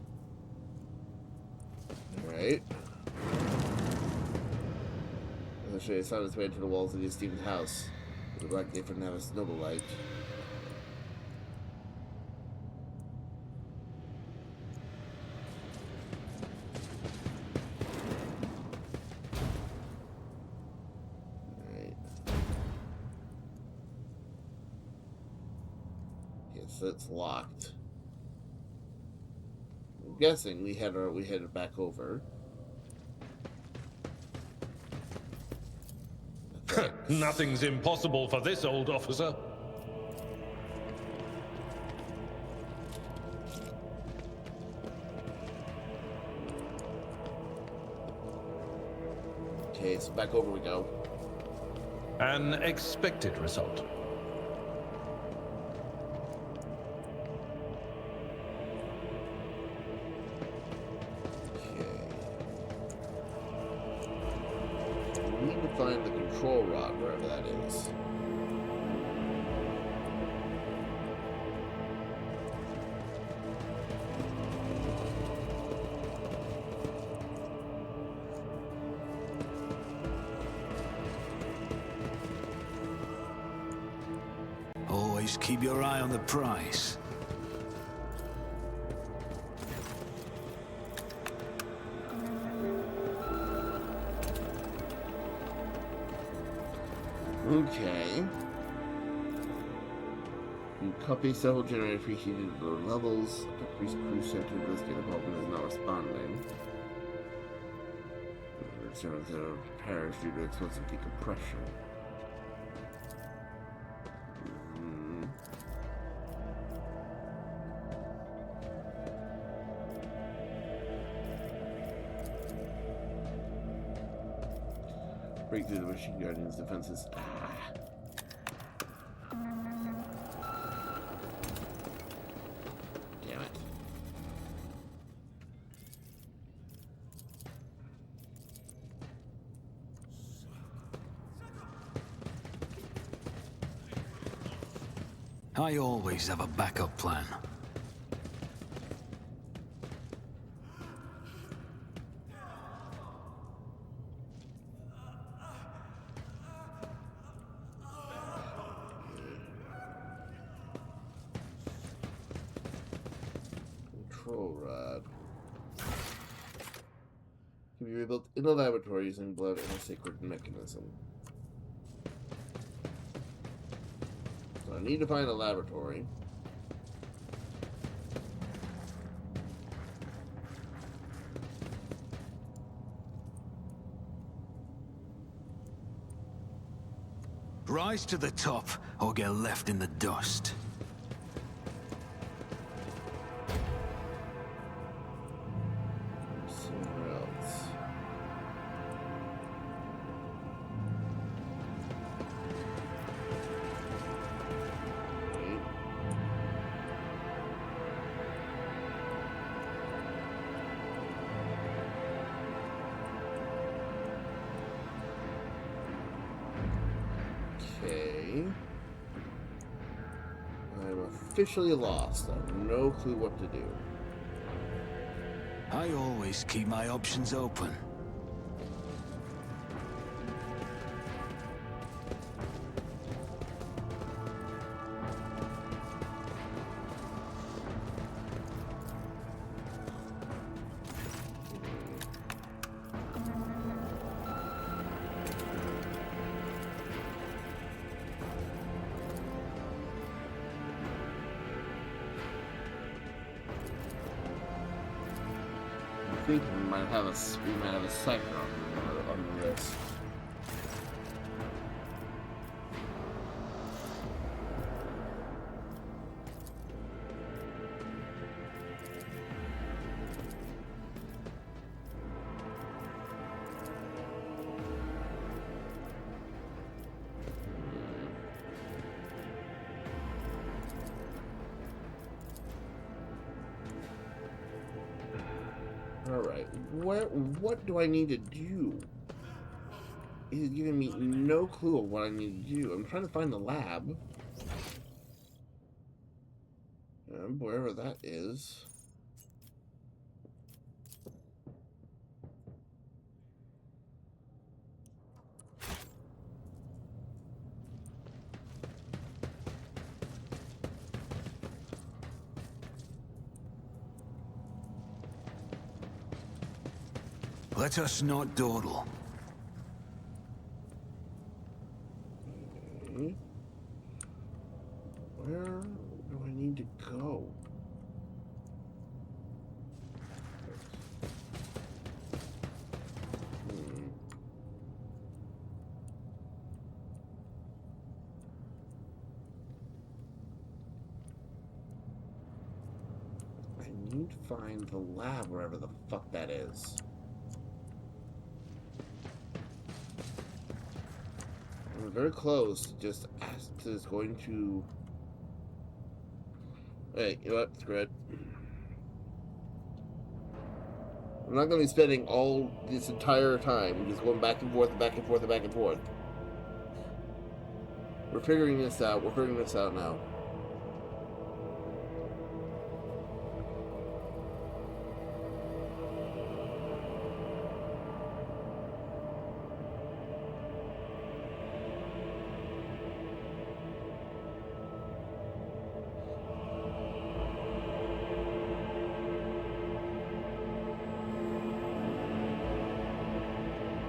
Alright. Eventually, it's on its way to the walls of the esteemed house. The black day for Navis noble light. It's locked. I'm guessing we headed back over. Nothing's impossible for this old officer. Okay, so back over we go. An expected result. Find the control rod, wherever that is. Always keep your eye on the prize. Okay. You copy several generators appreciated at lower levels. Increase crew center investigative involvement is not responding. Servants are perished due to explosive decompression. Break through the machine guardian's defenses. Damn it. I always have a backup plan. Control rod. Can be rebuilt in a laboratory using blood and a sacred mechanism. So I need to find a laboratory. Rise to the top, or get left in the dust. Somewhere else. Wait. Okay. I'm officially lost. I have no clue what to do. I always keep my options open. I think we might have a sector on this. Alright, what do I need to do? He's giving me no clue of what I need to do. I'm trying to find the lab. Wherever that is. Let us not dawdle. Okay. Where do I need to go? I need to find the lab wherever the fuck that is. I'm very close to just going to. Hey, you know what? Screw it. I'm not going to be spending all this entire time just going back and forth and back and forth and back and forth. We're figuring this out. We're figuring this out now.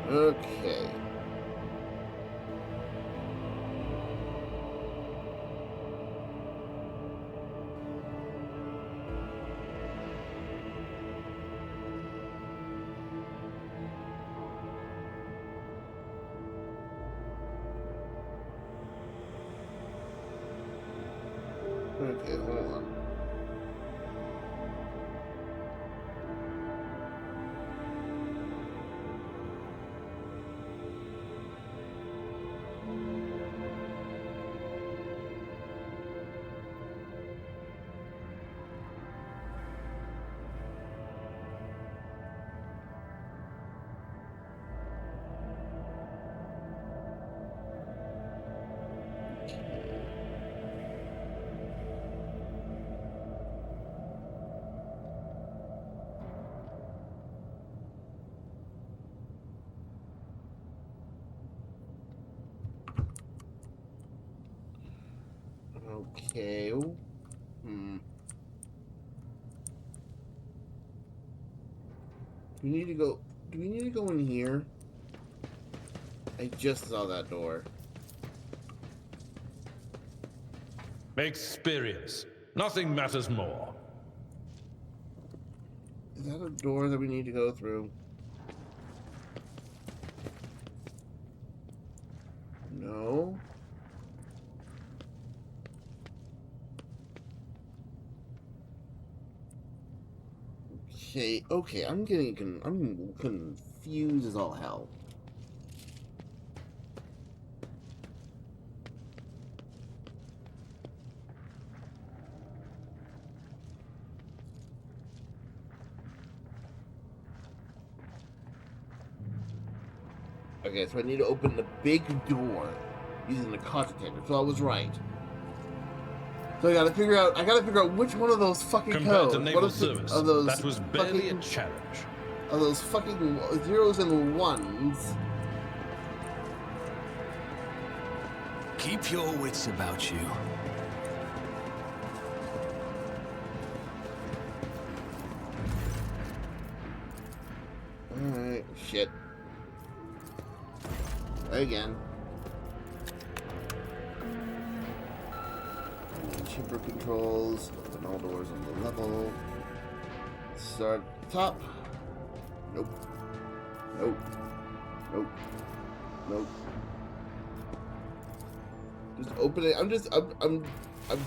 Okay. Okay, hold on. Okay. Hmm. Do we need to go? Do we need to go in here? I just saw that door. Experience. Nothing matters more. Is that a door that we need to go through? No. Okay, I'm confused as all hell. Okay, so I need to open the big door using the concentrator. So I was right. So I gotta figure out which one of those fucking Compared codes. to naval service, of those that was barely a challenge. Of those fucking zeros and ones. Keep your wits about you. Alright, shit. Again. Chamber controls. Open all doors on the level. Start at the top. Nope. Nope. Nope. Nope. Just open it. I'm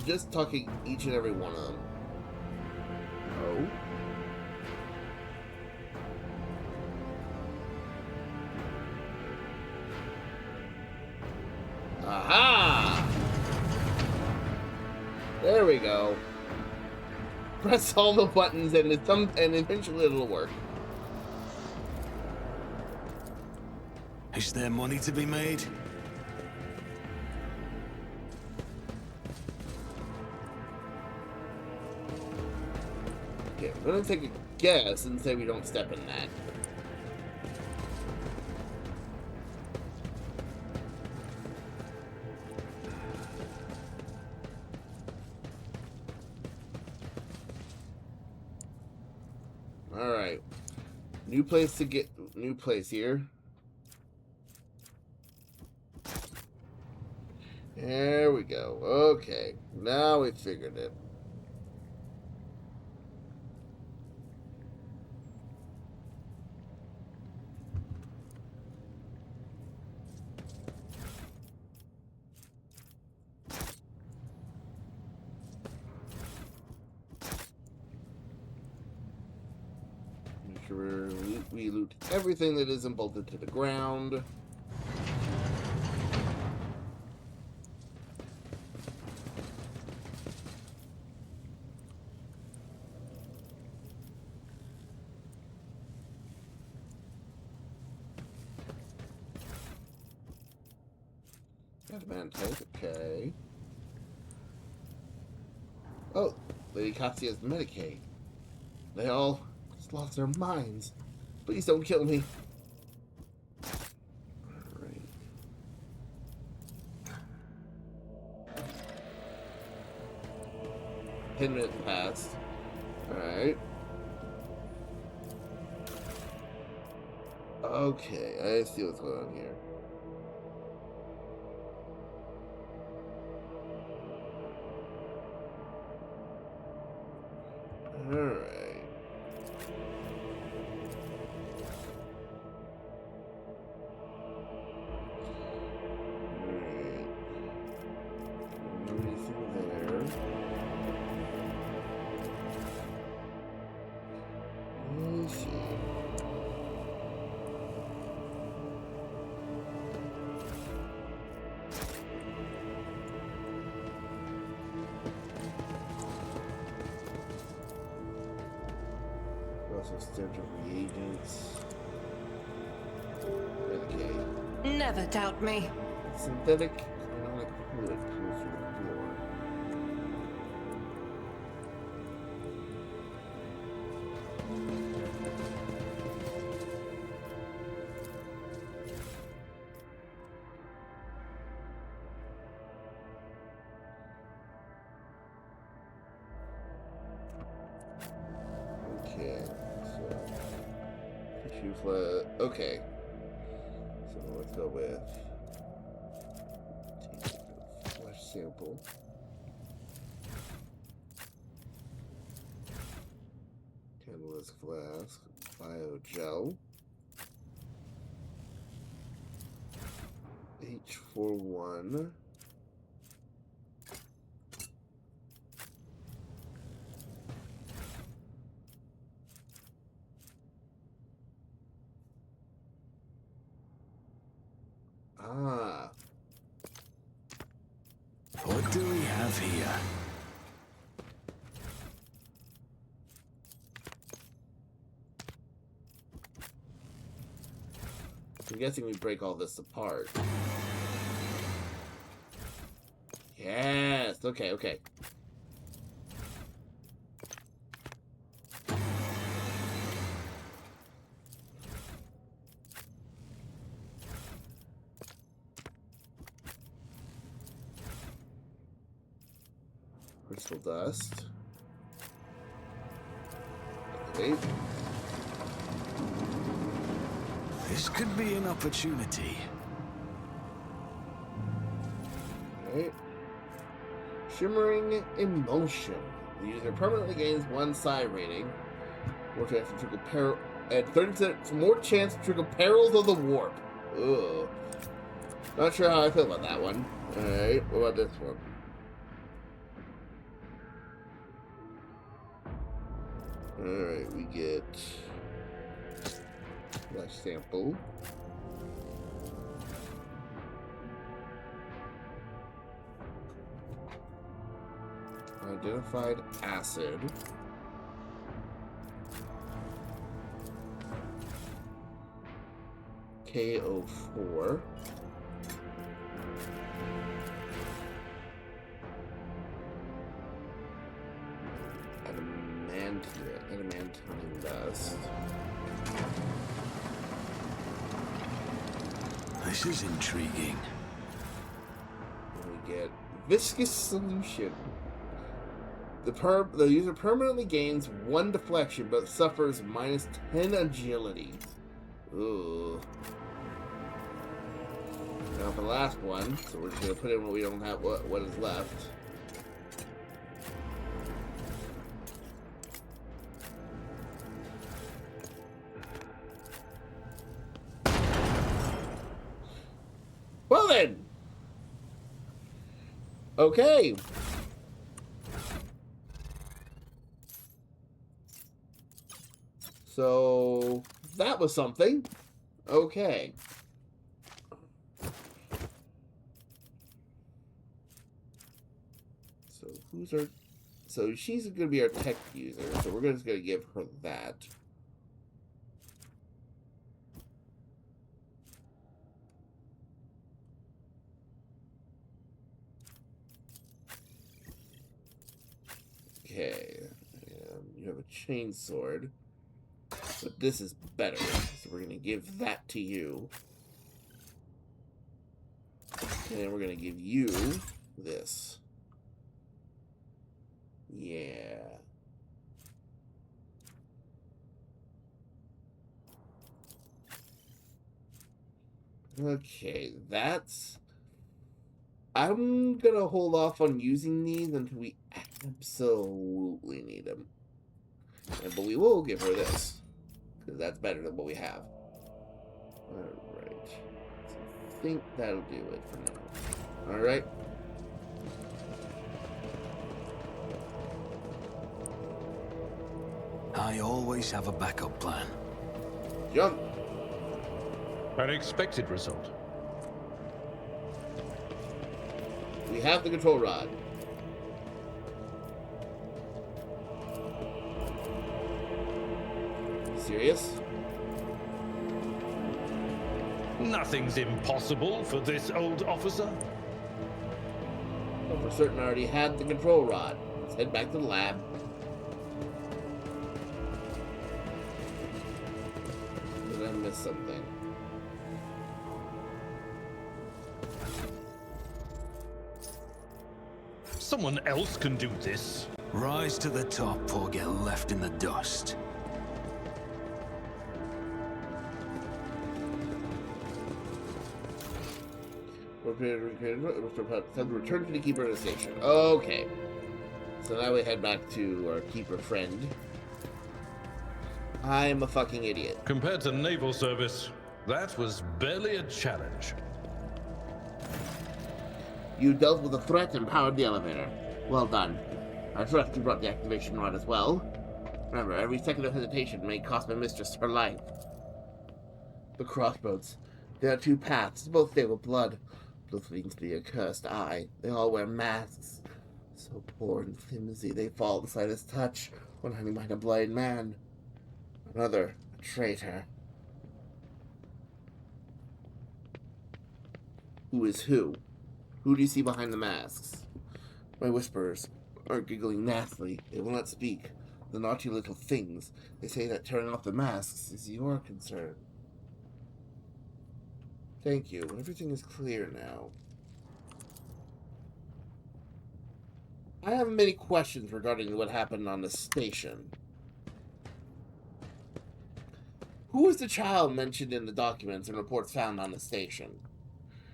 just talking each and every one of them. No. Aha! There we go. Press all the buttons and eventually it'll work. Is there money to be made? Okay, I'm gonna take a guess and say we don't step in that. Alright. New place here. There we go. Okay. Now we figured it. Make sure we loot everything that isn't bolted to the ground. Got a man tank, okay. Oh, Lady Katsuya's Medicaid. They all just lost their minds. Please don't kill me. Alright. 10 minutes passed. Alright. Okay, I see what's going on here. Alright. Anything there? Let's see. Also standard reagents. Okay. Never doubt me. Synthetic ionic fluid comes through the floor. Okay. So let's go with flesh sample. Canvas flask, biogel, H41. Ah. What do we have here? I'm guessing we break all this apart. Yes. Okay. Okay. Crystal dust. Wait. This could be an opportunity. Right. Shimmering Emotion. The user permanently gains 1 psi rating. More chance to trigger and 30% more chance to trigger perils of the warp. Ugh. Not sure how I feel about that one. Alright, what about this one? Alright, we get flesh sample. Identified acid. KO4. Adamantine dust. This is intriguing. And we get viscous solution. The user permanently gains 1 deflection, but suffers -10 agility. Ooh. Now for the last one, so we're just gonna put in what we don't have, what is left. Well then. Okay. So that was something. Okay. So who's our... So she's going to be our tech user. So we're just going to give her that. Okay. You have a chainsword. But this is better, so we're going to give that to you. And then we're going to give you this. Yeah. Okay, that's... I'm going to hold off on using these until we absolutely need them. But we will give her this. Because that's better than what we have. Alright. So I think that'll do it for now. Alright. I always have a backup plan. Jump! An expected result. We have the control rod. Serious? Nothing's impossible for this old officer. Well, for certain I already had the control rod. Let's head back to the lab. Did I miss something? Someone else can do this. Rise to the top or get left in the dust. It was time to return to the keeper of the station. Okay. So now we head back to our keeper friend. I'm a fucking idiot. Compared to naval service, that was barely a challenge. You dealt with the threat and powered the elevator. Well done. I trust you brought the activation rod as well. Remember, every second of hesitation may cost my mistress her life. The crossroads. There are two paths, both stained with blood. Both leading to the accursed eye. They all wear masks. So poor and flimsy, they fall at the slightest touch, one hiding behind a blind man. Another, a traitor. Who is who? Who do you see behind the masks? My whisperers are giggling nastily. They will not speak. The naughty little things. They say that turning off the masks is your concern. Thank you. Everything is clear now. I have many questions regarding what happened on the station. Who is the child mentioned in the documents and reports found on the station?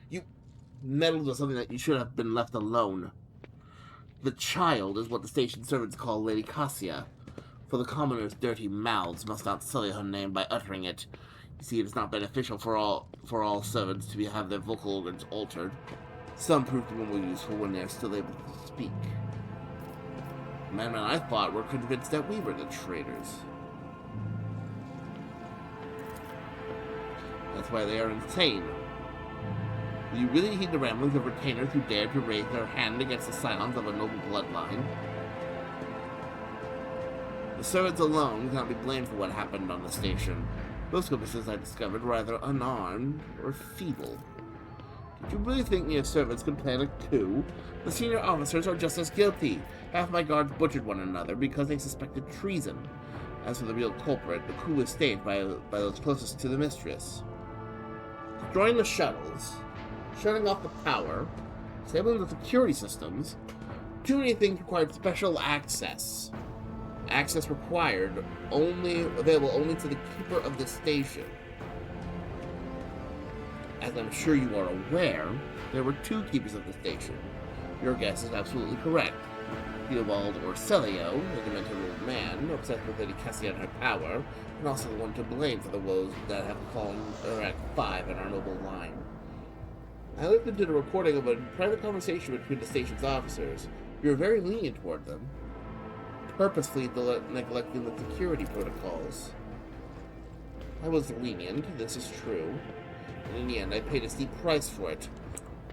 You meddled with something that you should have been left alone. The child is what the station servants call Lady Cassia. For the commoners' dirty mouths must not sully her name by uttering it. You see, it is not beneficial for all servants to have their vocal organs altered. Some prove to be more useful when they are still able to speak. The men I thought were convinced that we were the traitors. That's why they are insane. Do you really heed the ramblings of retainers who dared to raise their hand against the silence of a noble bloodline? The servants alone cannot be blamed for what happened on the station. Those witnesses I discovered were either unarmed or feeble. Did you really think mere servants could plan a coup? The senior officers are just as guilty. Half my guards butchered one another because they suspected treason. As for the real culprit, the coup was staged by those closest to the mistress. Destroying the shuttles, shutting off the power, disabling the security systems, too many things required special access. Access required, available only to the keeper of the station. As I'm sure you are aware, there were two keepers of the station. Your guess is absolutely correct. Theobald or Celio, the demented old man, obsessed with Lady Cassia and her power, and also the one to blame for the woes that have befallen Iraq 5 in our noble line. I listened to the recording of a private conversation between the station's officers. You were very lenient toward them, purposefully neglecting the security protocols. I was lenient, this is true, and in the end I paid a steep price for it.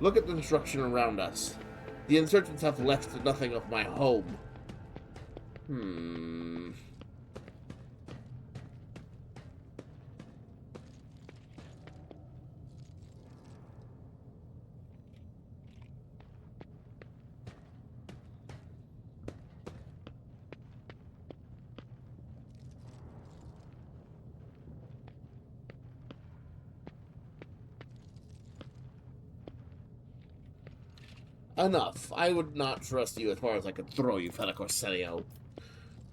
Look at the destruction around us. The insurgents have left nothing of my home. Enough. I would not trust you as far as I could throw you, Fella Corselio.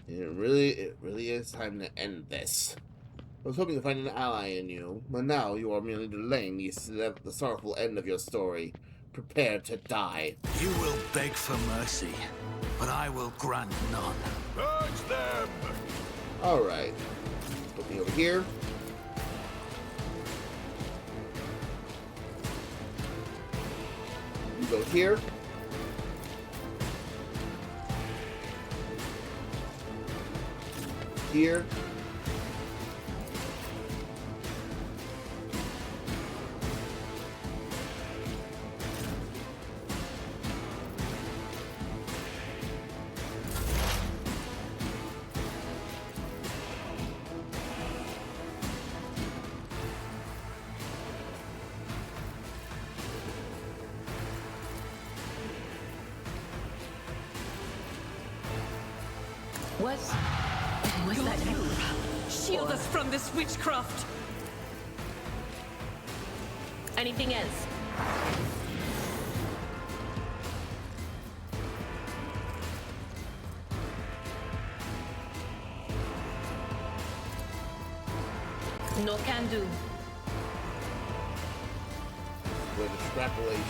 It really is time to end this. I was hoping to find an ally in you, but now you are merely delaying the sorrowful end of your story. Prepare to die. You will beg for mercy, but I will grant none. Purge them! Alright. Put me over here. You go here. Here. Was that you? Shield us from this witchcraft! Anything else? No can do. with extrapolation.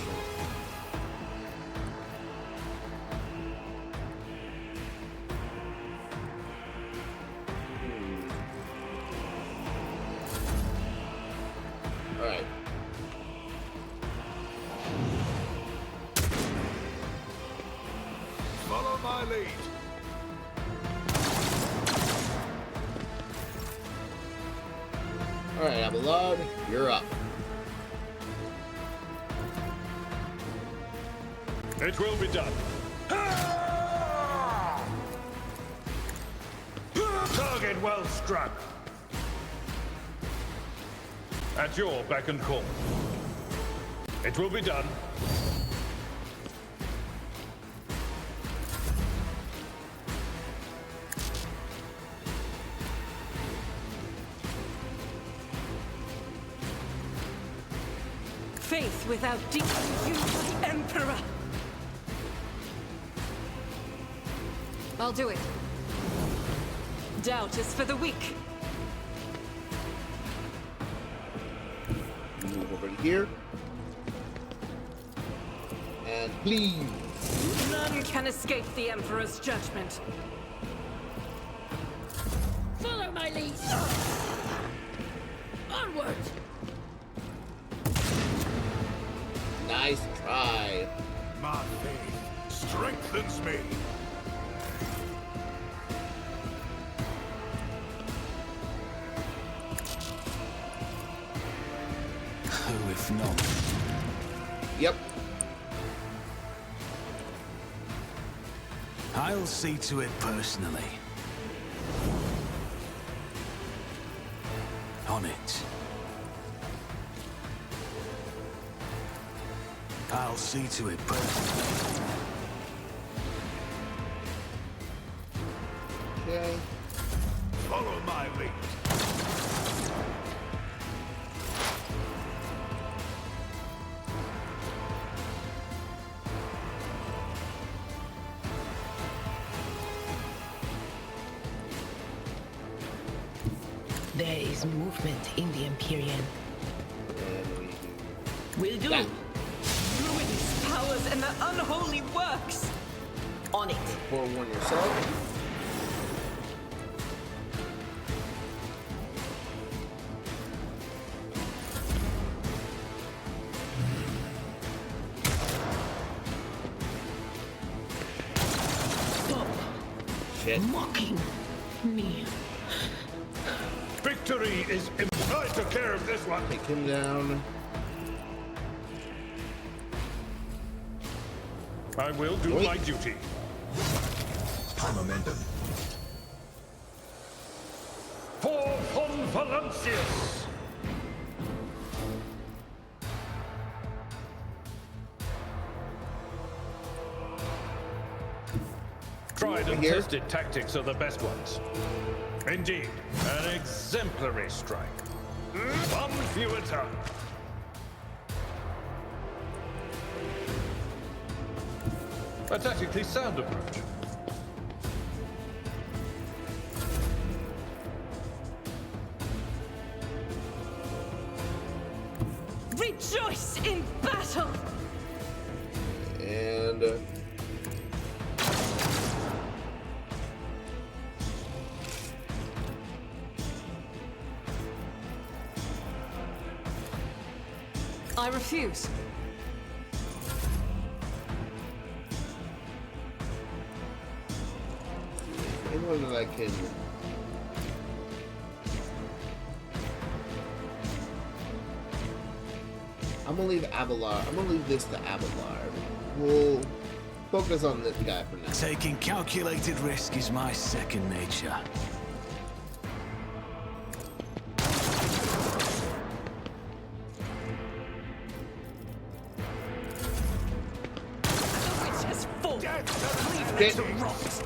Alright. Follow my lead. Alright, Abelard, you're up. It will be done. Target well struck. At your beck and call. It will be done. Faith without deep, you Emperor! I'll do it. Doubt is for the weak. Move over here. And please. None can escape the Emperor's judgment. Follow my lead. Onward. Nice try. My faith strengthens me. Who if not? Yep. I'll see to it personally. On it. I'll see to it personally. Okay. Follow my lead. There is movement in the Empyrean. And we do Will do. that. Ruinous powers and their unholy works! On it. Forewarn yourself. Stop Shit. mocking me. Victory is I took care of this one. Take him down. I will do Wait. my duty. High momentum. For von Valancius! Tried and Here. tested tactics are the best ones. Indeed, an exemplary strike. One few at a time. A tactically sound approach. Rejoice in battle! And I refuse. anyone that I can. I'm gonna leave Abelard. I'm gonna leave this to Abelard. We'll focus on this guy for now. Taking calculated risk is my second nature. The witch has fallen. Leave Okay. it to rot.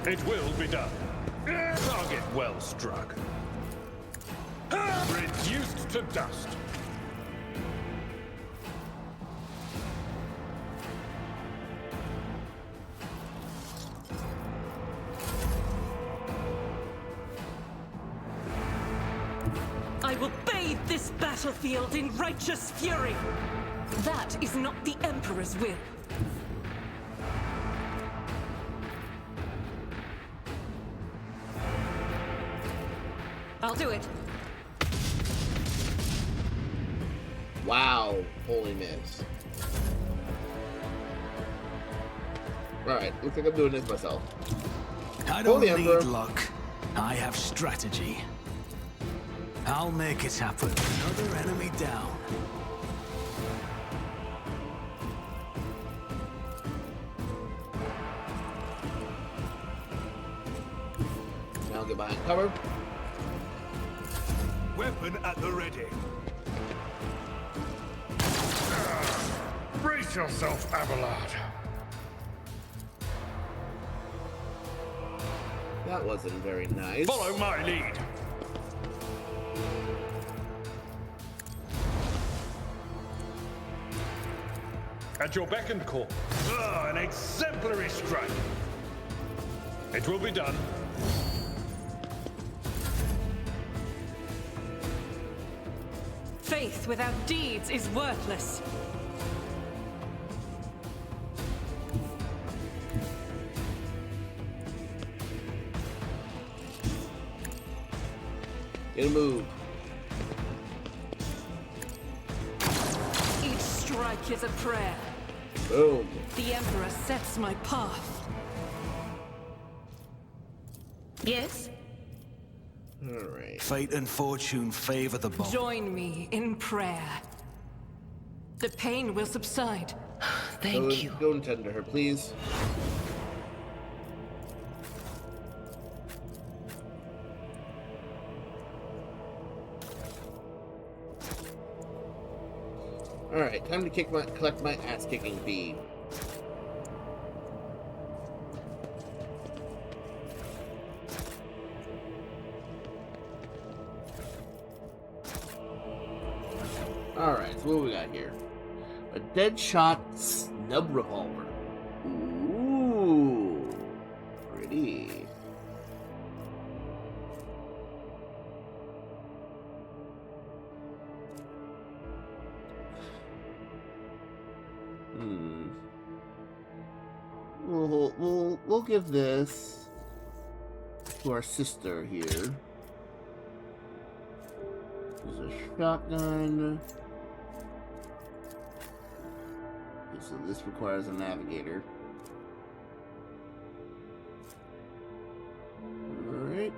It will be done. Target well struck. Reduced to dust. I will bathe this battlefield in righteous fury. That is not the Emperor's will. I'll do it. Wow, holy miss. Alright, looks like I'm doing this myself. I don't Holy need Emperor. luck. I have strategy. I'll make it happen. Another enemy down. Now get behind cover. Weapon at the ready. Brace yourself, Abelard. That wasn't very nice. Follow my lead. At your beck and call. Ah, an exemplary strike. It will be done. Faith without deeds is worthless. Get a move. Each strike is a prayer. Boom. The Emperor sets my path. Yes? Alright. Fate and fortune favor the bold. Join me in prayer. The pain will subside. Thank you. Go and tend to her, please. Alright, time to collect my ass-kicking fee. Alright, so what we got here? A Deadshot snub revolver. Ooh, pretty. We'll give this to our sister here. There's a shotgun. Okay, so this requires a navigator. Alright.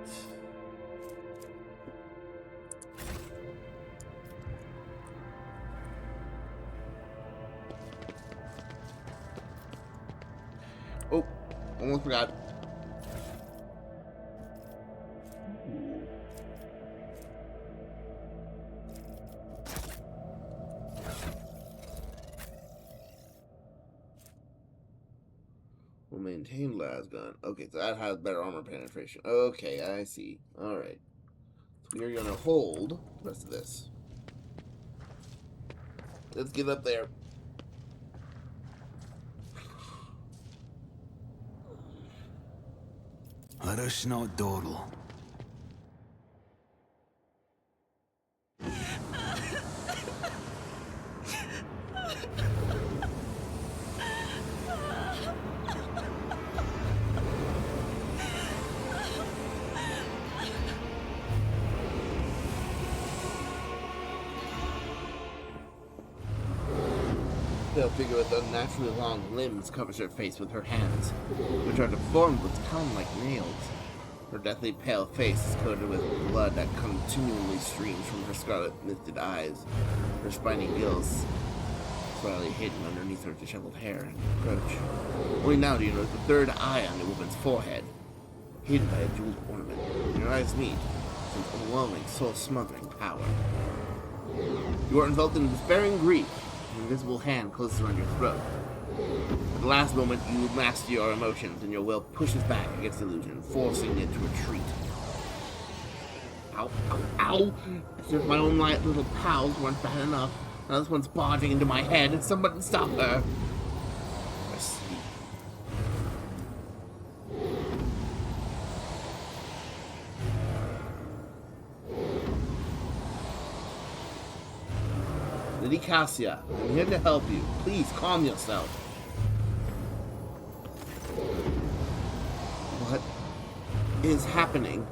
Oh, almost forgot. Will maintain lasgun. Okay, so that has better armor penetration. Okay, I see. Alright. So we're gonna hold the rest of this. Let's get up there. Let us not dawdle. The figure with unnaturally long limbs covers her face with her hands, which are deformed with talon-like nails. Her deathly pale face is coated with blood that continually streams from her scarlet-misted eyes. Her spiny gills slightly hidden underneath her disheveled hair and approach. Only now do you notice the third eye on the woman's forehead, hidden by a jeweled ornament. Your eyes meet, with overwhelming, soul-smothering power. You are enveloped in despairing grief. An invisible hand closes around your throat. At the last moment, you master your emotions, and your will pushes back against the illusion, forcing it to retreat. Ow, ow, ow! As if my own little pals weren't bad enough. Now this one's barging into my head. Somebody stop her! I see. Lady Cassia, I'm here to help you. Please calm yourself. What is happening?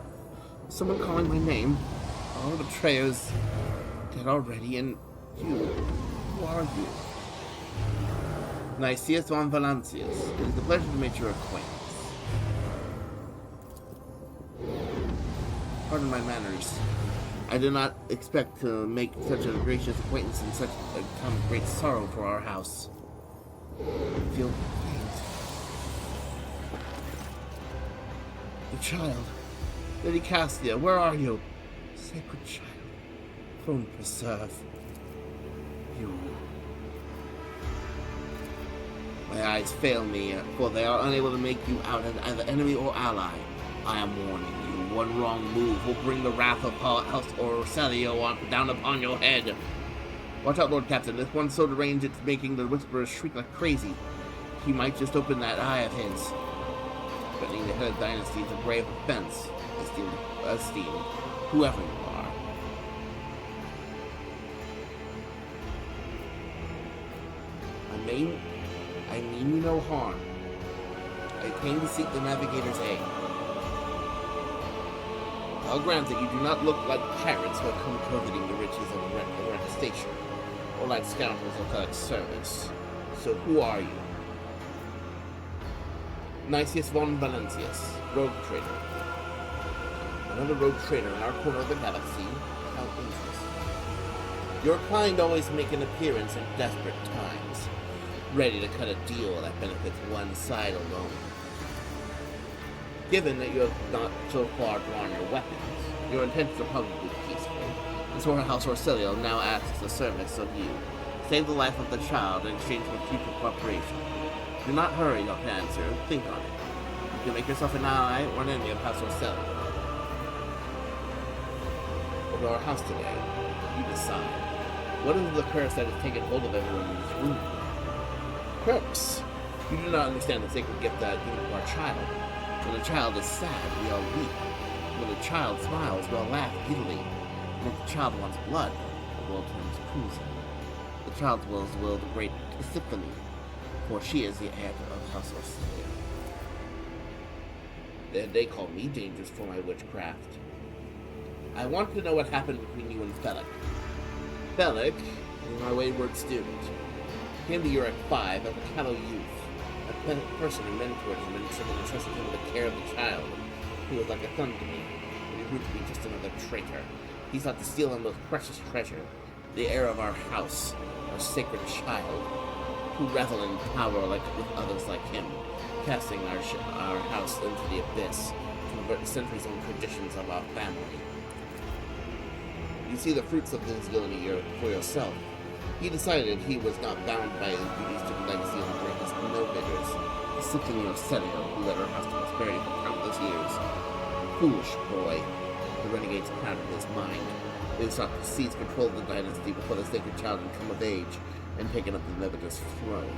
Someone calling my name? All the betrayers dead already, and you, who are you? Nicias von Valancius. It is a pleasure to make your acquaintance. Pardon my manners. I did not expect to make such a gracious acquaintance in such a time of great sorrow for our house. I feel pained. The child. Lady Cassia, where are you? Sacred child. Throne preserve. You. My eyes fail me, for they are unable to make you out as either enemy or ally. I am warning you. One wrong move will bring the wrath of House Orcelio down upon your head. Watch out, Lord Captain. This one's so deranged it's making the Whisperers shriek like crazy. He might just open that eye of his. Threatening the head of dynasty is a grave offense, esteemed, whoever you are. I mean you no harm. I came to seek the Navigator's aid. I'll grant that you do not look like pirates who have come coveting the riches of a rent station, or like scoundrels of collect service. So who are you? Nicias von Valancius, rogue trader. Another rogue trader in our corner of the galaxy? How interesting. Your kind always make an appearance in desperate times, ready to cut a deal that benefits one side alone. Given that you have not so far drawn your weapons, your intentions are probably peaceful, and so House Orcelio now asks the service of you. Save the life of the child in exchange for future cooperation. Do not hurry, your answer. Think on it. You can make yourself an ally or an enemy of House Orcelio. Go to our house today. You decide. What is the curse that has taken hold of everyone in this room? Curse! You do not understand the sacred gift that given to our child. When a child is sad, we all weep. When a child smiles, we all laugh giddily. And if the child wants blood, the world turns crimson. The child's will is the will of the great Tisiphone, for she is the heir of House Orcelio. They call me dangerous for my witchcraft. I want to know what happened between you and Felix. Felix is my wayward student. Came to Europe 5 as a callow youth. A person who mentored him and entrusted him with the care of the child. He was like a son to me, but he proved to be just another traitor. He sought to steal our most precious treasure, the heir of our house, our sacred child, who revel in power like with others like him, casting our house into the abyss to pervert the centuries-old traditions of our family. You see the fruits of this villainy for yourself. He decided he was not bound by his duties to the legacy of the greatest no-bidders, sifting Orcelio, who led our house to prosperity for countless years. Foolish boy. The renegade's proud in his mind. They sought to seize control of the dynasty before the sacred child had come of age and taken up the Navigator's throne.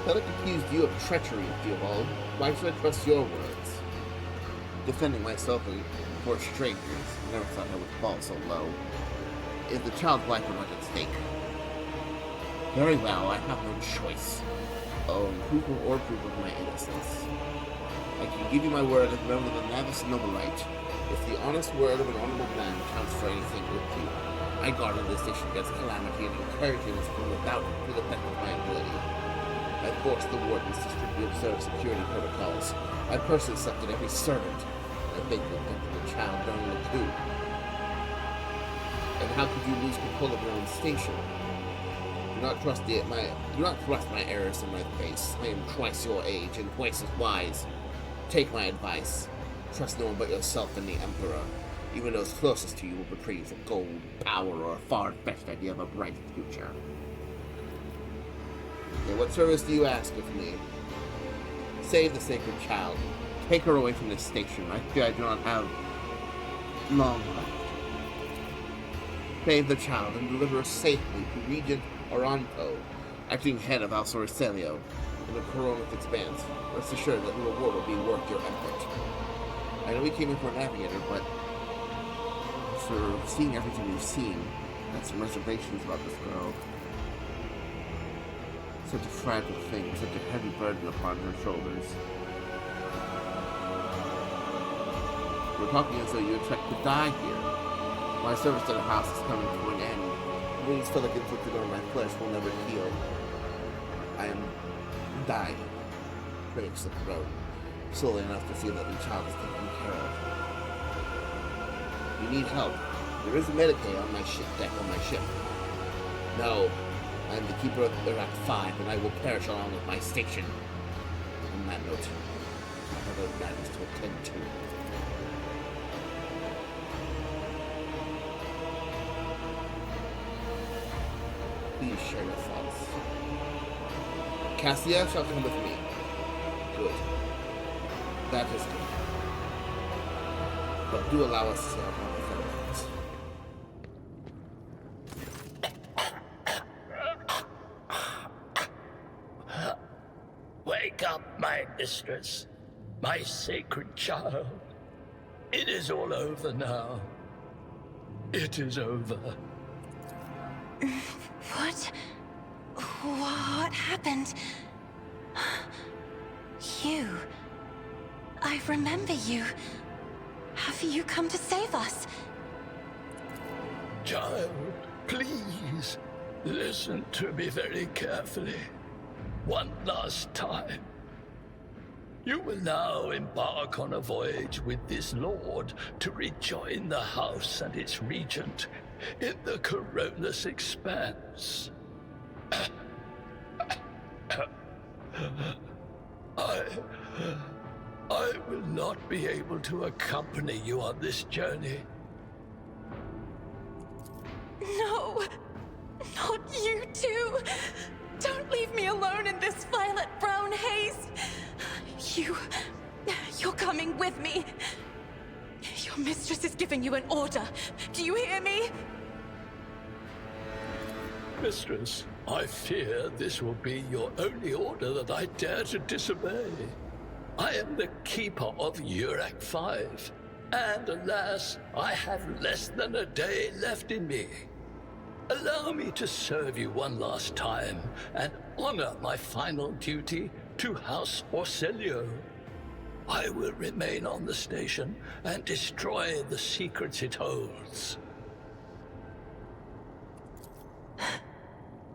Felix accused you of treachery, Theobald. Why should I trust your words? Defending myself before strangers, I never thought I would fall so low. Is the child's life not at stake? Very well, I have no choice. Proof of my innocence. I can give you my word as a member of the Navis Nobilite. If the honest word of an honorable man counts for anything with you, I guarded this station against calamity and encouraged him from without to the best of my ability. I forced the wardens to strictly observe security protocols. I personally selected every servant. I faithfully protected the child during the coup. And how could you lose control of your own station? Do not thrust my errors in my face. I am twice your age and twice as wise. Take my advice. Trust no one but yourself and the Emperor. Even those closest to you will betray you for gold, power, or a far-fetched idea of a bright future. Okay, what service do you ask of me? Save the sacred child. Take her away from this station. I fear I do not have long left. Save the child and deliver her safely to Regent Oronto, acting head of House Orcelio, in the Coroneth Expanse. Rest assured that the reward will be worth your effort. I know we came in for a Navigator, but for seeing everything we've seen, I have some reservations about this girl. Such a fragile thing, such a heavy burden upon her shoulders. We're talking as though you expect to die here. My service to the house is coming to an end. Wounds feel like inflicted on my flesh will never heal. I am dying. Breaks the throat. Slowly enough to feel that the child is taken care of. You need help. There is a Medicaid on my deck on my ship. No. I am the keeper of Iraq 5, and I will perish along with my station. On that note, I have other matters to attend to. Please share your thoughts. Cassia shall come with me. Good. That is good. But do allow us to say our things. Wake up, my mistress, my sacred child. It is all over now. It is over. What happened? You. I remember you. Have you come to save us? Child, please, listen to me very carefully. One last time. You will now embark on a voyage with this lord to rejoin the house and its regent in the Coroneth Expanse. I will not be able to accompany you on this journey. No! Not you too! Don't leave me alone in this violet-brown haze! You're coming with me! Your mistress is giving you an order. Do you hear me? Mistress, I fear this will be your only order that I dare to disobey. I am the keeper of Uruk 5, and alas, I have less than a day left in me. Allow me to serve you one last time and honor my final duty to House Orcelio. I will remain on the station and destroy the secrets it holds.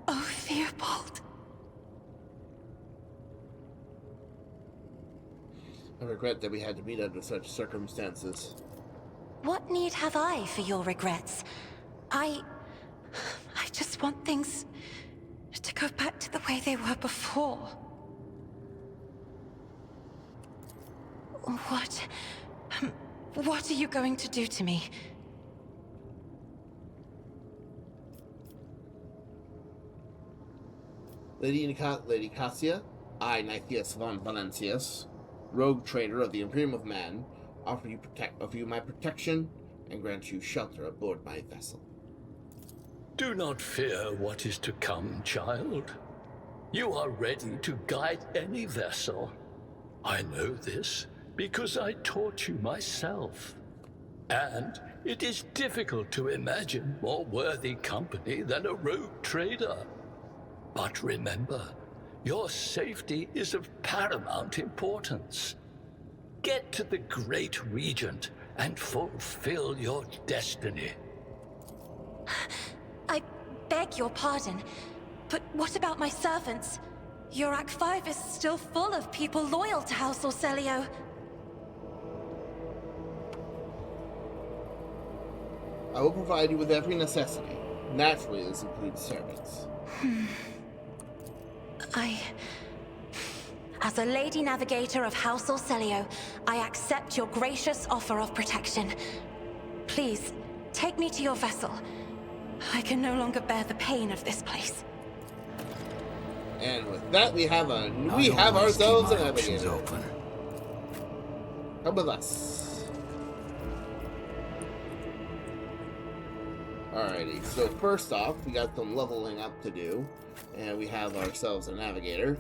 Oh, Fearbold. I regret that we had to meet under such circumstances. What need have I for your regrets? I just want things to go back to the way they were before. What are you going to do to me? Lady Cassia, I, Nithias von Valencius, rogue trader of the Imperium of Man, offer you my protection and grant you shelter aboard my vessel. Do not fear what is to come, child. You are ready to guide any vessel. I know this because I taught you myself. And it is difficult to imagine more worthy company than a rogue trader. But remember, your safety is of paramount importance. Get to the Great Regent and fulfill your destiny. I beg your pardon, but what about my servants? Uruk 5 is still full of people loyal to House Orcelio. I will provide you with every necessity. Naturally, this includes servants. As a Lady Navigator of House Orcelio, I accept your gracious offer of protection. Please, take me to your vessel. I can no longer bear the pain of this place. And with that, we have I ourselves always keep a my options navigator. open. Come with us. Alrighty, so first off, we got some leveling up to do, and we have ourselves a navigator.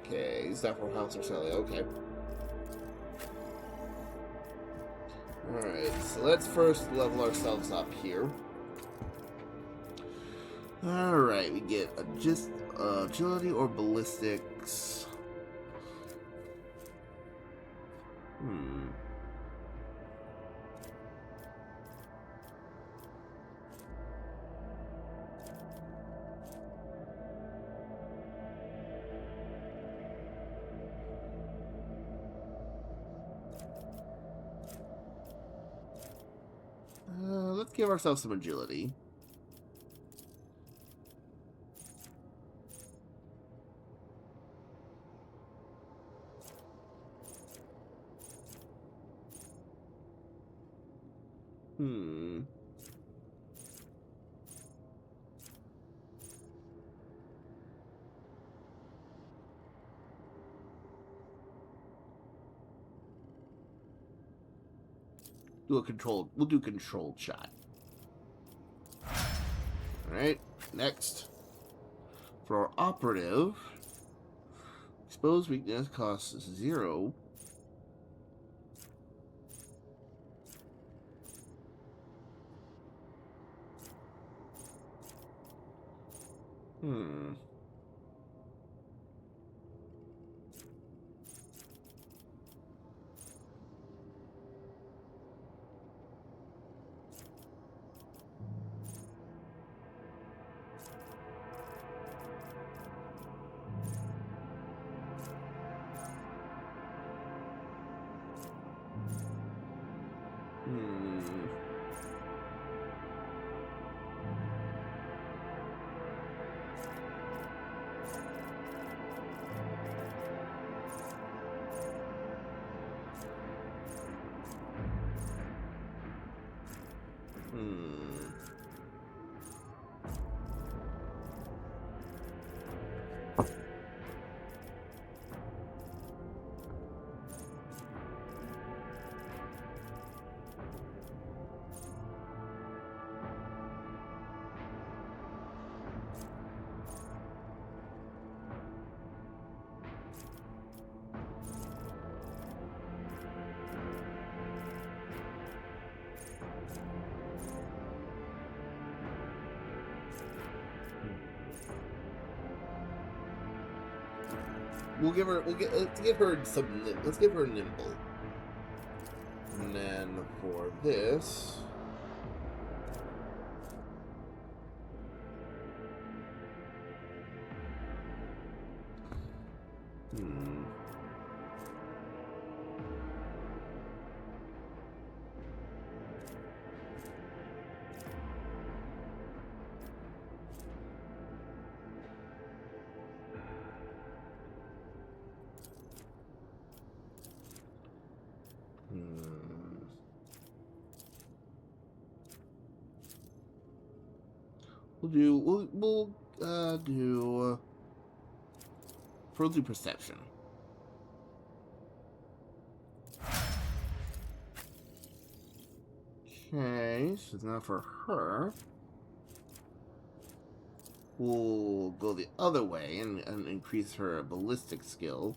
Okay, stuff for House or Sally, okay. Alright, so let's first level ourselves up here. Alright, we get just agility or ballistics. Let's give ourselves some agility. We'll do controlled shot. Alright, next. For our operative, exposed weakness costs 0. Let's give her some. Let's give her nimble. And then for this, we'll do perception. Okay, so now for her, we'll go the other way and increase her ballistic skill.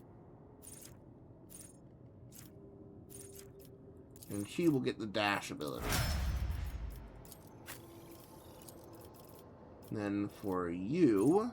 And she will get the dash ability. Then for you,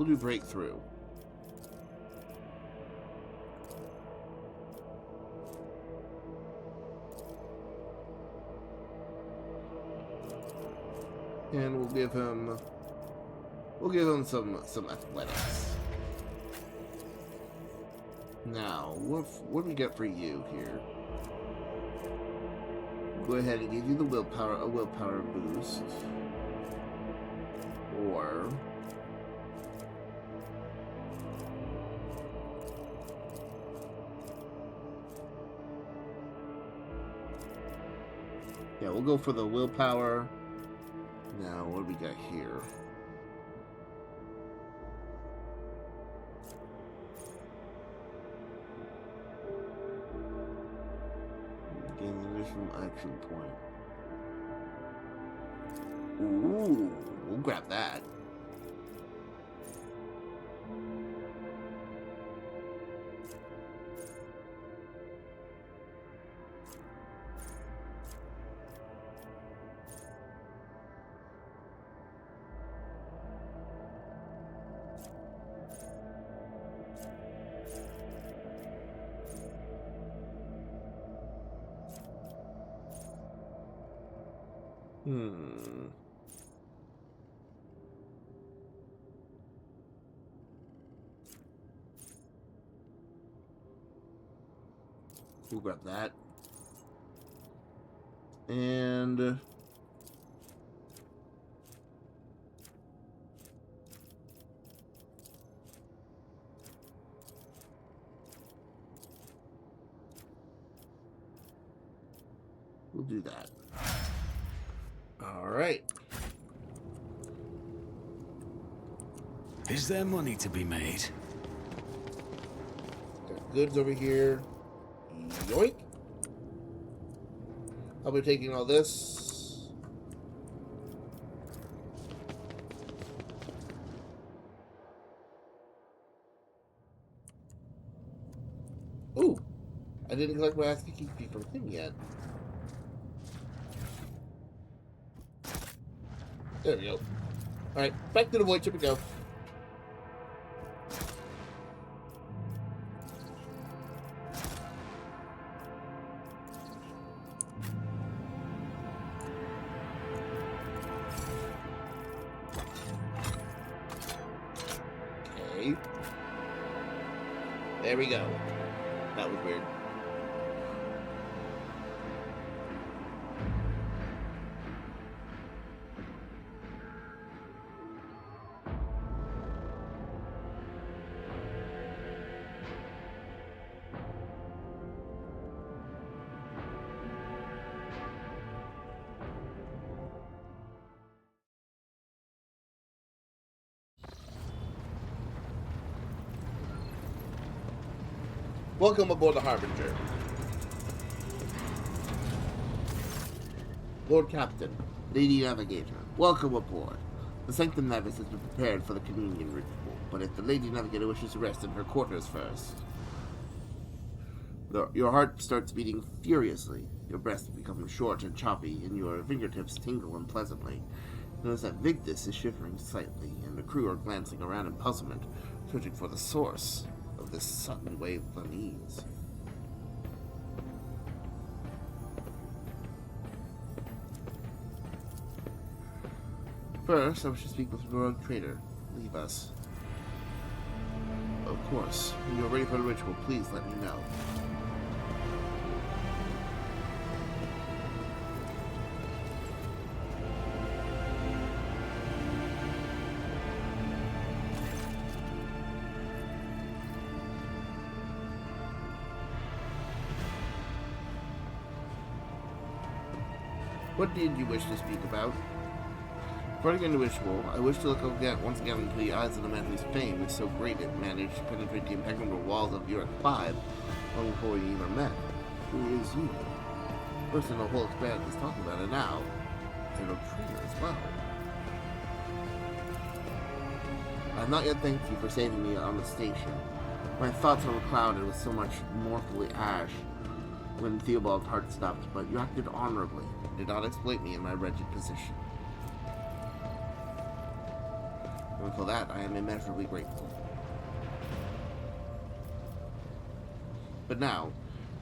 We'll do breakthrough. And we'll give him some athletics. Now, what do we get for you here? Go ahead and give you the willpower, a willpower boost. Or yeah, we'll go for the willpower. Now, what do we got here? Gain an additional action point. Ooh, we'll grab that. We'll grab that. And we'll do that. All right. Is there money to be made? Got goods over here. Yoink. I'll be taking all this. Ooh. I didn't collect my ASCII key from him yet. There we go. Alright, back to the void ship we go. Okay. There we go. That was weird. Welcome aboard the Harbinger. Lord Captain, Lady Navigator, welcome aboard. The Sanctum Navis has been prepared for the communion ritual, but if the Lady Navigator wishes to rest in her quarters first... Your heart starts beating furiously, your breath becomes short and choppy, and your fingertips tingle unpleasantly. Notice that Victus is shivering slightly, and the crew are glancing around in puzzlement, searching for the source of this sudden wave of unease. First, I wish to speak with the rogue trader. Leave us. Of course. When you are ready for the ritual, please let me know. What did you wish to speak about? Regarding the ritual, I wish to look once again into the eyes of the man whose fame is so great it managed to penetrate the impenetrable walls of Europe 5 long before we even met. Who is you? First in the whole expanse is talking about it now. And a traitor as well. I have not yet thanked you for saving me on the station. My thoughts were clouded with so much mortally ash when Theobald's heart stopped, but you acted honorably and did not exploit me in my wretched position. And for that, I am immeasurably grateful. But now,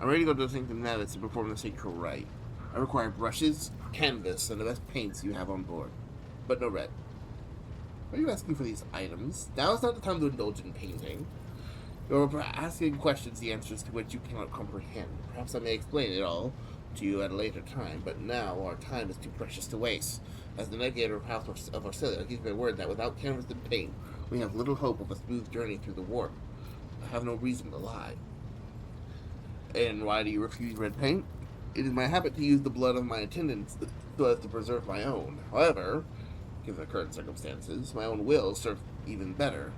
I'm ready to go to the Sanctum Navis to perform the sacred rite. I require brushes, canvas, and the best paints you have on board. But no red. Why are you asking for these items? Now is not the time to indulge in painting. You're asking questions, the answers to which you cannot comprehend. Perhaps I may explain it all to you at a later time, but now our time is too precious to waste. As the Navigator of House of Arcelia, gives me word that without canvas and paint, we have little hope of a smooth journey through the warp. I have no reason to lie. And why do you refuse red paint? It is my habit to use the blood of my attendants so as to preserve my own. However, given the current circumstances, my own will serve even better.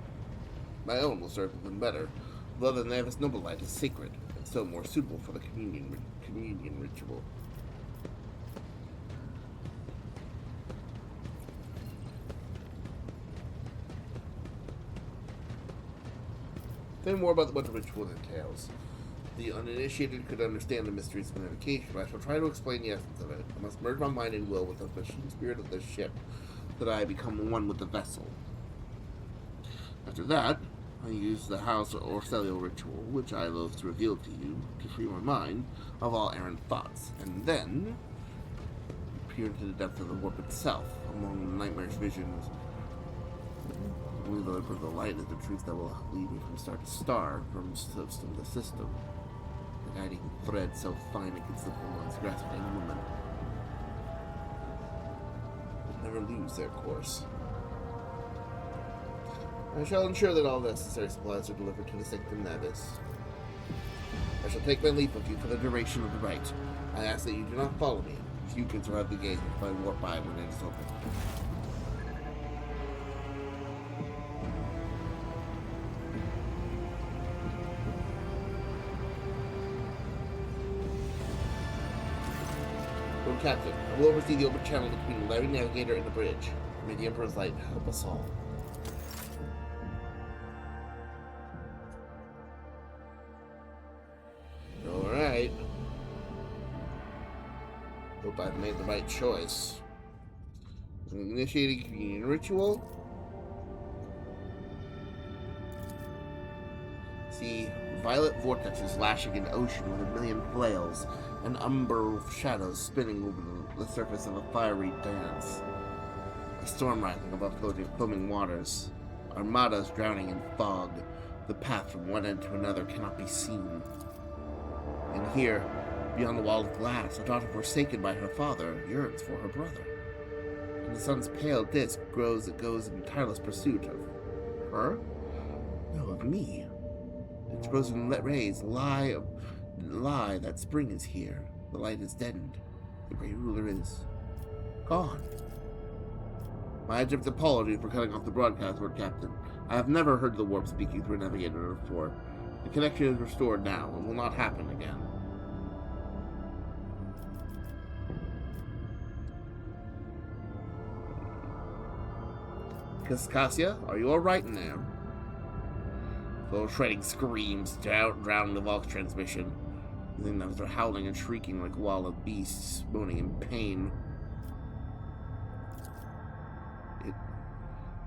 My own will serve even better. Blood of the Navis Nobilite is sacred, and so more suitable for the communion ritual. Tell me more about what the ritual entails. The uninitiated could understand the mysteries of navigatation, but I shall try to explain the essence of it. I must merge my mind and will with the machine spirit of the ship, so that I become one with the vessel. After that, I use the House or Cellular ritual, which I loathe to reveal to you, to free my mind of all errant thoughts, and then peer into the depth of the warp itself, among the nightmarish visions. Only the light of the light is the truth that will lead me from star to star, from system to system. The guiding thread so fine it can slip from one's grasp at any moment. Never lose their course. I shall ensure that all necessary supplies are delivered to the Sanctum Navis. I shall take my leave of you for the duration of the rite. I ask that you do not follow me. Few can survive the gaze of my warp eye when it is open. Lord Captain, I will oversee the open channel between the Navigator and the bridge. May the Emperor's light help us all. Alright. Hope I've made the right choice. Initiating communion ritual. See violet vortexes lashing an ocean with a million flails, and umber shadows spinning over the surface of a fiery dance. A storm rising above foaming waters. Armadas drowning in fog. The path from one end to another cannot be seen. And here, beyond the wall of glass, a daughter forsaken by her father yearns for her brother. And the sun's pale disk goes in tireless pursuit of her? No, of me. Its frozen rays lie that spring is here. The light is deadened. The great ruler is gone. My abject apology for cutting off the broadcast, Lord Captain. I have never heard the warp speaking through a Navigator before. The connection is restored now and will not happen again. Cassia, are you alright in there? Little shredding screams drown the Vox transmission. The thing that was howling and shrieking like a wall of beasts, moaning in pain. It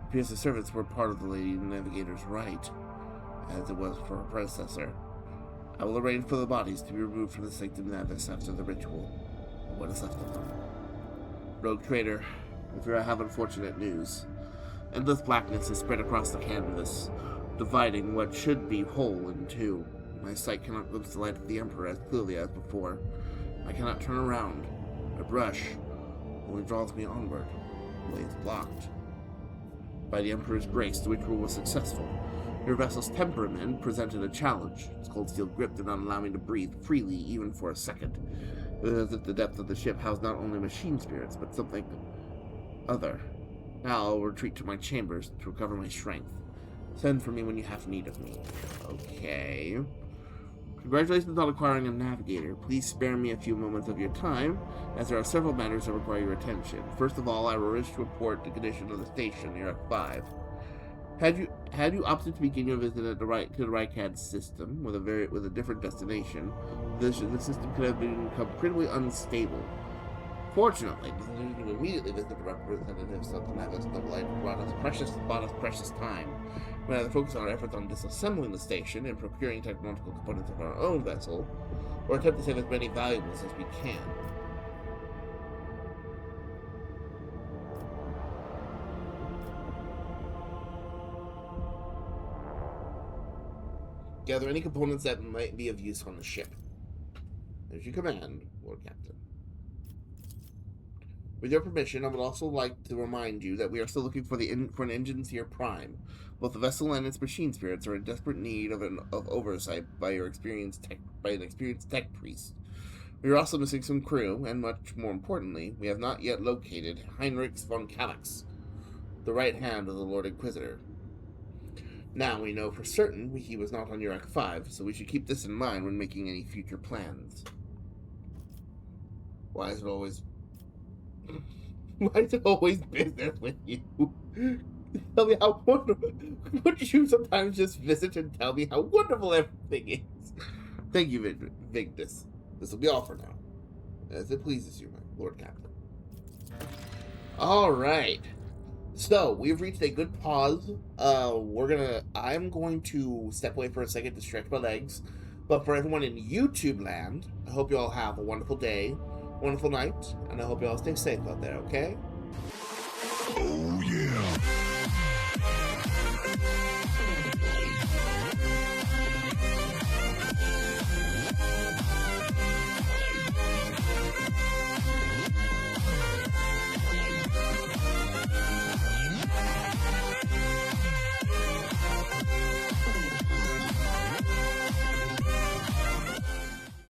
appears the servants were part of the Lady Navigator's rite, as it was for her predecessor. I will arrange for the bodies to be removed from the Sanctum Navis after the ritual. What is left of them? Rogue Trader, I fear I have unfortunate news. Endless blackness is spread across the canvas, dividing what should be whole in two. My sight cannot glimpse the light of the Emperor as clearly as before. I cannot turn around. My brush only draws me onward. The way is blocked. By the Emperor's grace, the ritual was successful. Your vessel's temperament presented a challenge. Its cold steel grip did not allow me to breathe freely even for a second. It was as if the depth of the ship housed not only machine spirits, but something other. Now I'll retreat to my chambers to recover my strength. Send for me when you have need of me. Okay. Congratulations on acquiring a Navigator. Please spare me a few moments of your time, as there are several matters that require your attention. First of all, I wish to report the condition of the station near F5. Had you opted to begin your visit at the Rycad system with a different destination, the system could have become critically unstable. Fortunately, the decision to immediately visit the representatives of the Navigator Light bought us precious time. We either focus our efforts on disassembling the station and procuring technological components of our own vessel, or attempt to save as many valuables as we can. Gather any components that might be of use on the ship. As you command, Lord Captain. With your permission, I would also like to remind you that we are still looking for an Engineer Prime. Both the vessel and its machine spirits are in desperate need of oversight by an experienced tech priest. We are also missing some crew, and much more importantly, we have not yet located Heinrich von Kallax, the right hand of the Lord Inquisitor. Now we know for certain he was not on Urak 5, so we should keep this in mind when making any future plans. Why is it always business with you? Tell me how wonderful. Would you sometimes just visit and tell me how wonderful everything is? Thank you, Vigdis. This will be all for now. As it pleases you, my Lord Captain. Alright. So, we've reached a good pause. I'm going to step away for a second to stretch my legs. But for everyone in YouTube land, I hope you all have a wonderful day, wonderful night, and I hope you all stay safe out there, okay? Oh, yeah.